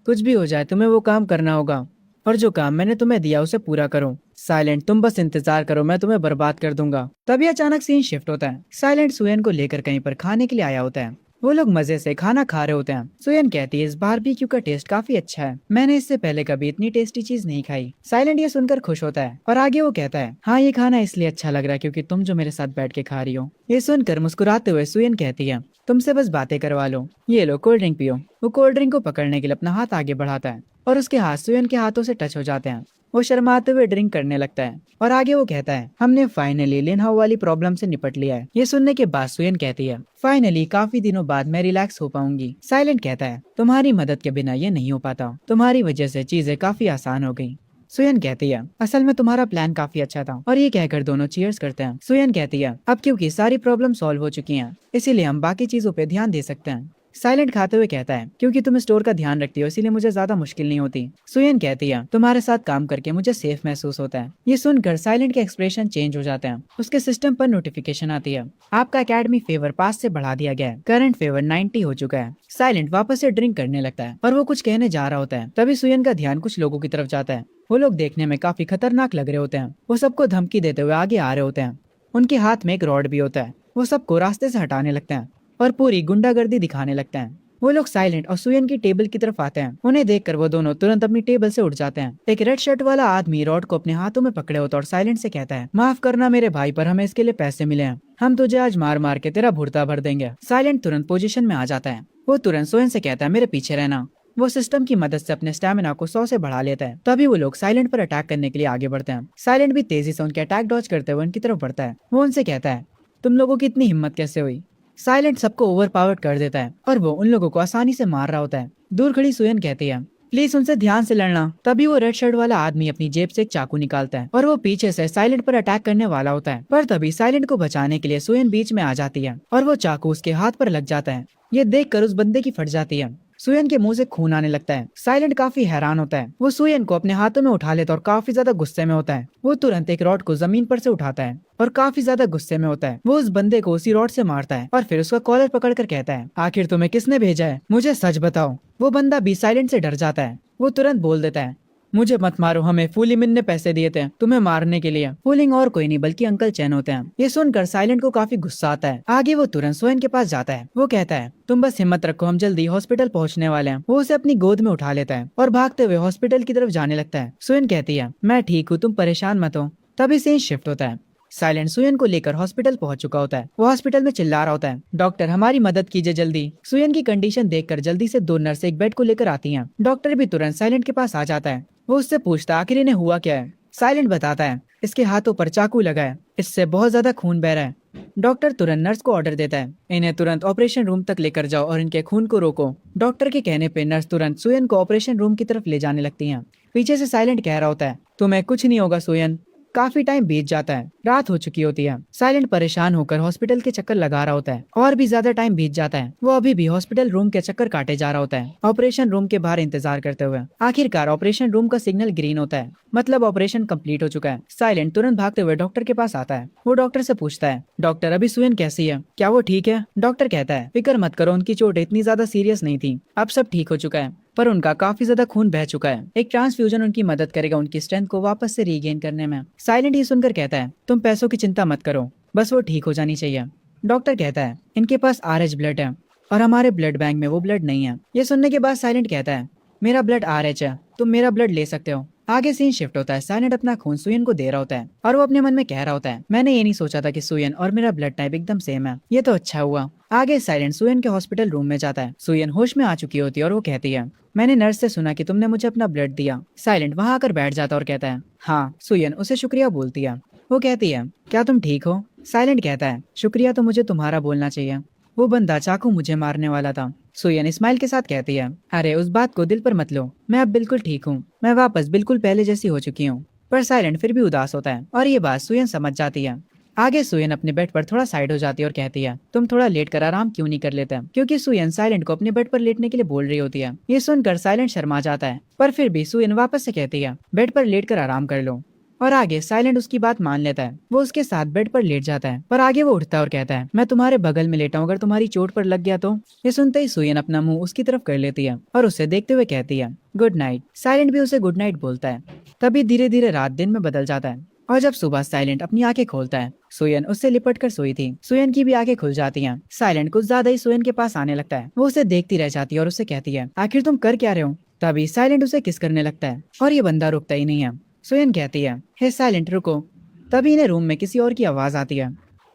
कुछ भी हो जाए तुम्हें वो काम करना होगा और जो काम मैंने तुम्हें दिया उसे पूरा करो। साइलेंट, तुम बस इंतजार करो, मैं तुम्हें बर्बाद कर दूंगा। तभी अचानक सीन शिफ्ट होता है। साइलेंट सुयन को लेकर कहीं पर खाने के लिए आया होता है। वो लोग मजे से खाना खा रहे होते हैं। सुयन कहती है, इस बारबेक्यू का टेस्ट काफी अच्छा है, मैंने इससे पहले कभी इतनी टेस्टी चीज नहीं खाई। साइलेंट ये सुनकर खुश होता है और आगे वो कहता है, हाँ ये खाना इसलिए अच्छा लग रहा है क्योंकि तुम जो मेरे साथ बैठ के खा रही हो। ये सुनकर मुस्कुराते हुए सुयन कहती है, तुमसे बस बातें करवा लो, ये लो कोल्ड ड्रिंक पियो। वो कोल्ड ड्रिंक को पकड़ने के लिए अपना हाथ आगे बढ़ाता है और उसके हाथ सुयन के हाथों से टच हो जाते हैं। वो शर्माते हुए ड्रिंक करने लगता है और आगे वो कहता है, हमने फाइनली लिनहाओ वाली प्रॉब्लम से निपट लिया है। ये सुनने के बाद सुयन कहती है, फाइनली काफी दिनों बाद मैं रिलैक्स हो पाऊंगी। साइलेंट कहता है, तुम्हारी मदद के बिना ये नहीं हो पाता, तुम्हारी वजह से चीजें काफी आसान हो गई। सुयन कहती है, असल में तुम्हारा प्लान काफी अच्छा था। और ये कहकर दोनों चीयर्स करते हैं। सुयन कहती है, अब क्योंकि सारी प्रॉब्लम सॉल्व हो चुकी हैं, इसीलिए हम बाकी चीजों पे ध्यान दे सकते हैं। साइलेंट खाते हुए कहता है, क्योंकि तुम स्टोर का ध्यान रखती हो इसीलिए मुझे ज्यादा मुश्किल नहीं होती। सुयन कहती है, तुम्हारे साथ काम करके मुझे सेफ महसूस होता है। ये सुनकर साइलेंट के एक्सप्रेशन चेंज हो जाते हैं। उसके सिस्टम पर नोटिफिकेशन आती है, आपका एकेडमी फेवर 5 से बढ़ा दिया गया है, करंट फेवर 90 हो चुका है। साइलेंट वापस से ड्रिंक करने लगता है और वो कुछ कहने जा रहा होता है। तभी सुयन का ध्यान कुछ लोगों की तरफ जाता है। वो लोग देखने में काफी खतरनाक लग रहे होते हैं। वो सबको धमकी देते हुए आगे आ रहे होते हैं। उनके हाथ में एक रॉड भी होता है। वो सबको रास्ते से हटाने लगते हैं और पूरी गुंडागर्दी दिखाने लगते हैं। वो लोग साइलेंट और सुयन की टेबल की तरफ आते हैं। उन्हें देखकर वो दोनों तुरंत अपनी टेबल से उठ जाते हैं। एक रेड शर्ट वाला आदमी रॉड को अपने हाथों में पकड़े होता है और साइलेंट से कहता है, माफ करना मेरे भाई, पर हमें इसके लिए पैसे मिले हैं। हम तुझे आज मार मार के तेरा भुर्ता भर देंगे। साइलेंट तुरंत पोजीशन में आ जाता है। वो तुरंत सुयन से कहता है, मेरे पीछे रहना। वो सिस्टम की मदद से अपने स्टैमिना को 100 से बढ़ा लेता है। तभी वो लोग साइलेंट पर अटैक करने के लिए आगे बढ़ते हैं। साइलेंट भी तेजी से उनके अटैक डॉज करते हुए उनकी तरफ बढ़ता है। वो उनसे कहता है, तुम लोगों की इतनी हिम्मत कैसे हुई। साइलेंट सबको ओवरपावर्ड कर देता है और वो उन लोगों को आसानी से मार रहा होता है। दूर खड़ी सुयन कहती है, प्लीज उनसे ध्यान से लड़ना। तभी वो रेड शर्ट वाला आदमी अपनी जेब से एक चाकू निकालता है और वो पीछे से साइलेंट पर अटैक करने वाला होता है। पर तभी साइलेंट को बचाने के लिए सुयन बीच में आ जाती है और वो चाकू उसके हाथ पर लग जाता है। ये देखकर उस बंदे की फट जाती है। सुयन के मुंह से खून आने लगता है। साइलेंट काफी हैरान होता है। वो सुयन को अपने हाथों में उठा लेता है और काफी ज्यादा गुस्से में होता है। वो तुरंत एक रॉड को जमीन पर से उठाता है और काफी ज्यादा गुस्से में होता है। वो उस बंदे को उसी रॉड से मारता है और फिर उसका कॉलर पकड़कर कहता है, आखिर तुम्हें किसने भेजा है, मुझे सच बताओ। वो बंदा भी साइलेंट से डर जाता है। वो तुरंत बोल देता है, मुझे मत मारो, हमें फूलीमिन ने पैसे दिए थे तुम्हें मारने के लिए। फूलिंग और कोई नहीं बल्कि अंकल चैन होते हैं। ये सुनकर साइलेंट को काफी गुस्सा आता है। आगे वो तुरंत सुयन के पास जाता है। वो कहता है, तुम बस हिम्मत रखो, हम जल्दी हॉस्पिटल पहुंचने वाले हैं। वो उसे अपनी गोद में उठा लेता है और भागते हुए हॉस्पिटल की तरफ जाने लगता है। सुयन कहती है, मैं ठीक हूँ, तुम परेशान मत हो। तभी सीन शिफ्ट होता है। साइलेंट सुयन को लेकर हॉस्पिटल पहुंच चुका होता है। वो हॉस्पिटल में चिल्ला रहा होता है, डॉक्टर हमारी मदद कीजिए जल्दी। सुयन की कंडीशन देखकर जल्दी से 2 नर्स एक बेड को लेकर आती हैं। डॉक्टर भी तुरंत साइलेंट के पास आ जाता है। वो उससे पूछता है, आखिर इन्हें हुआ क्या है। साइलेंट बताता है, इसके हाथों पर चाकू लगा है, इससे बहुत ज्यादा खून बह रहा है। डॉक्टर तुरंत नर्स को ऑर्डर देता है, इन्हें तुरंत ऑपरेशन रूम तक लेकर जाओ और इनके खून को रोको। डॉक्टर के कहने पे नर्स तुरंत सुयन को ऑपरेशन रूम की तरफ ले जाने लगती हैं। पीछे से साइलेंट कह रहा होता है, तुम्हें कुछ नहीं होगा सुयन। काफी टाइम बीत जाता है, रात हो चुकी होती है। साइलेंट परेशान होकर हॉस्पिटल के चक्कर लगा रहा होता है और भी ज्यादा टाइम बीत जाता है। वो अभी भी हॉस्पिटल रूम के चक्कर काटे जा रहा होता है, ऑपरेशन रूम के बाहर इंतजार करते हुए। आखिरकार ऑपरेशन रूम का सिग्नल ग्रीन होता है, मतलब ऑपरेशन कंप्लीट हो चुका है। साइलेंट तुरंत भागते हुए डॉक्टर के पास आता है। वो डॉक्टर से पूछता है, डॉक्टर अभी सुयन कैसी है, क्या वो ठीक है। डॉक्टर कहता है, फिक्र मत करो, उनकी चोट इतनी ज्यादा सीरियस नहीं थी, अब सब ठीक हो चुका है, पर उनका काफी ज्यादा खून बह चुका है। एक ट्रांसफ्यूजन उनकी मदद करेगा उनकी स्ट्रेंथ को वापस से रीगेन करने में। साइलेंट ये सुनकर कहता है, तुम पैसों की चिंता मत करो, बस वो ठीक हो जानी चाहिए। डॉक्टर कहता है, इनके पास RH ब्लड है और हमारे ब्लड बैंक में वो ब्लड नहीं है। ये सुनने के बाद साइलेंट कहता है, मेरा ब्लड RH है, तुम मेरा ब्लड ले सकते हो। आगे सीन शिफ्ट होता है। साइलेंट अपना खून सुयन को दे रहा होता है और वो अपने मन में कह रहा होता है, मैंने ये नहीं सोचा था कि सुयन और मेरा ब्लड टाइप एकदम सेम है, ये तो अच्छा हुआ। आगे साइलेंट सुयन के हॉस्पिटल रूम में जाता है। सुयन होश में आ चुकी होती है और वो कहती है, मैंने नर्स से सुना कि तुमने मुझे अपना ब्लड दिया। साइलेंट वहाँ आकर बैठ जाता और कहता है, हाँ। सुयन उसे शुक्रिया बोलती है। वो कहती है, क्या तुम ठीक हो। साइलेंट कहता है, शुक्रिया तो मुझे तुम्हारा बोलना चाहिए, वो बंदा चाकू मुझे मारने वाला था। सुयन स्माइल के साथ कहती है, अरे उस बात को दिल पर मत लो, मैं अब बिल्कुल ठीक हूँ, मैं वापस बिल्कुल पहले जैसी हो चुकी हूँ। पर साइलेंट फिर भी उदास होता है और ये बात सुयन समझ जाती है। आगे सुयन अपने बेड पर थोड़ा साइड हो जाती है और कहती है, तुम थोड़ा लेट कर आराम क्यों नहीं कर लेते, क्योंकि सुयन साइलेंट को अपने बेड पर लेटने के लिए बोल रही होती है। ये सुनकर साइलेंट शर्मा जाता है, पर फिर भी सुयन वापस से कहती है, बेड पर लेट कर आराम कर लो। और आगे साइलेंट उसकी बात मान लेता है। वो उसके साथ बेड पर लेट जाता है, पर आगे वो उठता है और कहता है, मैं तुम्हारे बगल में लेटा हूँ, अगर तुम्हारी चोट पर लग गया तो। ये सुनते ही सुयन अपना मुंह उसकी तरफ कर लेती है और उसे देखते हुए कहती है, गुड नाइट। साइलेंट भी उसे गुड नाइट बोलता है। तभी धीरे धीरे रात दिन में बदल जाता है और जब सुबह साइलेंट अपनी आंखें खोलता है, सुयन उससे लिपट कर सोई थी। सुयन की भी आंखें खुल जाती हैं। साइलेंट कुछ ज्यादा ही सुयन के पास आने लगता है। वो उसे देखती रह जाती है और उससे कहती है, आखिर तुम कर क्या रहे हो। तभी साइलेंट उसे किस करने लगता है और ये बंदा रुकता ही नहीं है। सुयन कहती है, हे साइलेंट रुको। तभी इन्हें रूम में किसी और की आवाज आती है,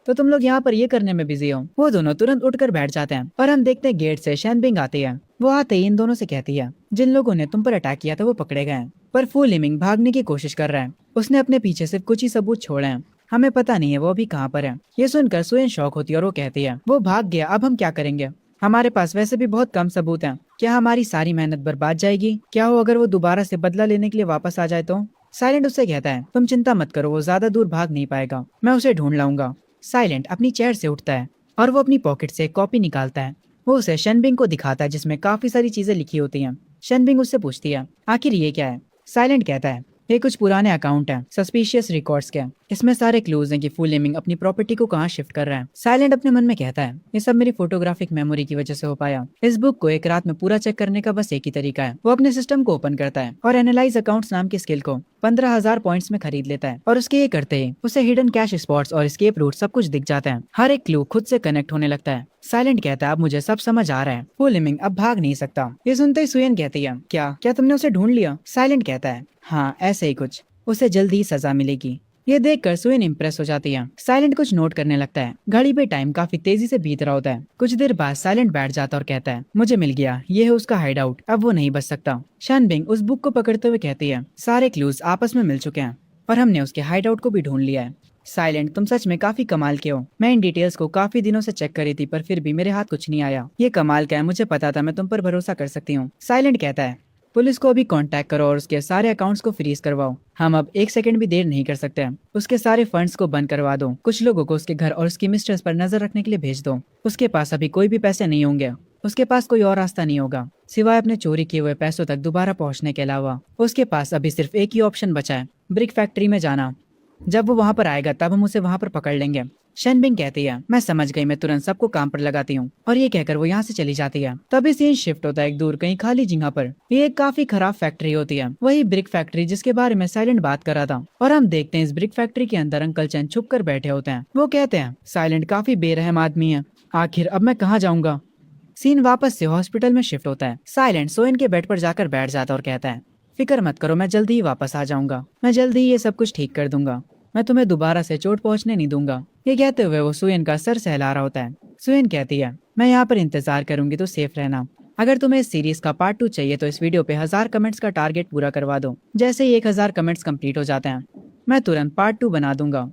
तो तुम लोग यहाँ पर ये करने में बिजी हो। वो दोनों तुरंत उठकर बैठ जाते हैं और हम देखते हैं गेट से शैनबिंग आती है। वो आते ही इन दोनों से कहती है, जिन लोगों ने तुम पर अटैक किया था वो पकड़े गए हैं, पर फू लिमिंग भागने की कोशिश कर रहा है। उसने अपने पीछे सिर्फ कुछ ही सबूत छोड़े हैं, हमें पता नहीं है वो अभी कहाँ पर है। ये सुनकर सुयन शॉक होती है और वो कहती है, वो भाग गया, अब हम क्या करेंगे। हमारे पास वैसे भी बहुत कम सबूत हैं, क्या हमारी सारी मेहनत बर्बाद जाएगी। क्या हो अगर वो दोबारा से बदला लेने के लिए वापस आ जाए तो। साइलेंट उससे कहता है, तुम चिंता मत करो, वो ज्यादा दूर भाग नहीं पाएगा, मैं उसे ढूंढ लाऊंगा। साइलेंट अपनी चेयर से उठता है और वो अपनी पॉकेट से एक कॉपी निकालता है। वो उसे शनबिंग को दिखाता है जिसमें काफी सारी चीजें लिखी होती हैं। शनबिंग उससे पूछती है, आखिर ये क्या है? साइलेंट कहता है, ये कुछ पुराने अकाउंट हैं, सस्पिशियस रिकॉर्ड्स के। इसमें सारे क्लूज हैं कि फुल नेमिंग अपनी प्रॉपर्टी को कहाँ शिफ्ट कर रहा है। साइलेंट अपने मन में कहता है, ये सब मेरी फोटोग्राफिक मेमोरी की वजह से हो पाया। इस बुक को एक रात में पूरा चेक करने का बस एक ही तरीका है। वो अपने सिस्टम को ओपन करता है और एनालाइज अकाउंट्स नाम की स्किल को 15,000 पॉइंट्स में खरीद लेता है। और उसके ये करते ही उसे हिडन कैश स्पॉट्स और एस्केप रूट सब कुछ दिख जाता है। हर एक क्लू खुद से कनेक्ट होने लगता है। साइलेंट कहता है, अब मुझे सब समझ आ रहा है, फुल नेमिंग अब भाग नहीं सकता। ये सुनते ही सुयन कहती है, क्या क्या तुमने उसे ढूंढ लिया? साइलेंट कहता है, हाँ ऐसे ही कुछ, उसे जल्दी ही सजा मिलेगी। ये देखकर सुयन इम्प्रेस हो जाती है। साइलेंट कुछ नोट करने लगता है। घड़ी पे टाइम काफी तेजी से बीत रहा होता है। कुछ देर बाद साइलेंट बैठ जाता है और कहता है, मुझे मिल गया, ये है उसका हाइड आउट, अब वो नहीं बच सकता। शनबिंग उस बुक को पकड़ते हुए कहती है, सारे क्लूज आपस में मिल चुके हैं और हमने उसके हाइड आउट को भी ढूंढ लिया है। साइलेंट, तुम सच में काफी कमाल के हो। मैं इन डिटेल्स को काफी दिनों से चेक करी थी पर फिर भी मेरे हाथ कुछ नहीं आया। ये कमाल का है, मुझे पता था, मैं तुम पर भरोसा कर सकती हूँ। साइलेंट कहता है, पुलिस को अभी कांटेक्ट करो और उसके सारे अकाउंट्स को फ्रीज करवाओ। हम अब एक सेकंड भी देर नहीं कर सकते। उसके सारे फंड्स को बंद करवा दो। कुछ लोगों को उसके घर और उसकी मिस्ट्रेस पर नजर रखने के लिए भेज दो। उसके पास अभी कोई भी पैसे नहीं होंगे। उसके पास कोई और रास्ता नहीं होगा सिवाय अपने चोरी किए हुए पैसों तक दोबारा पहुंचने के अलावा। उसके पास अभी सिर्फ एक ही ऑप्शन बचा है, ब्रिक फैक्ट्री में जाना। जब वो वहां पर आएगा तब हम उसे वहां पर पकड़ लेंगे। शनबिंग कहती है, मैं समझ गई, मैं तुरंत सबको काम पर लगाती हूँ। और ये कहकर वो यहाँ से चली जाती है। तभी सीन शिफ्ट होता है एक दूर कहीं खाली जगह पर। ये एक काफी खराब फैक्ट्री होती है, वही ब्रिक फैक्ट्री जिसके बारे में साइलेंट बात कर रहा था। और हम देखते हैं इस ब्रिक फैक्ट्री के अंदर अंकल चैन छुप कर बैठे होते हैं। वो कहते हैं, साइलेंट काफी बेरहम आदमी है, आखिर अब मैं कहाँ जाऊंगा। सीन वापस से हॉस्पिटल में शिफ्ट होता है। साइलेंट सोइन के बेड पर जाकर बैठ जाता है और कहता है, फिक्र मत करो, मैं जल्दी ही वापस आ जाऊंगा। मैं जल्दी ही ये सब कुछ ठीक कर दूंगा। मैं तुम्हें दोबारा से चोट पहुंचने नहीं दूंगा। ये कहते हुए वो सुयन का सर सहला रहा होता है। सुयन कहती है, मैं यहाँ पर इंतजार करूंगी, तो सेफ रहना। अगर तुम्हें इस सीरीज का पार्ट 2 चाहिए तो इस वीडियो पे 1000 कमेंट्स का टारगेट पूरा करवा दो। जैसे ही 1000 कमेंट्स कंप्लीट हो जाते हैं मैं तुरंत पार्ट 2 बना दूंगा।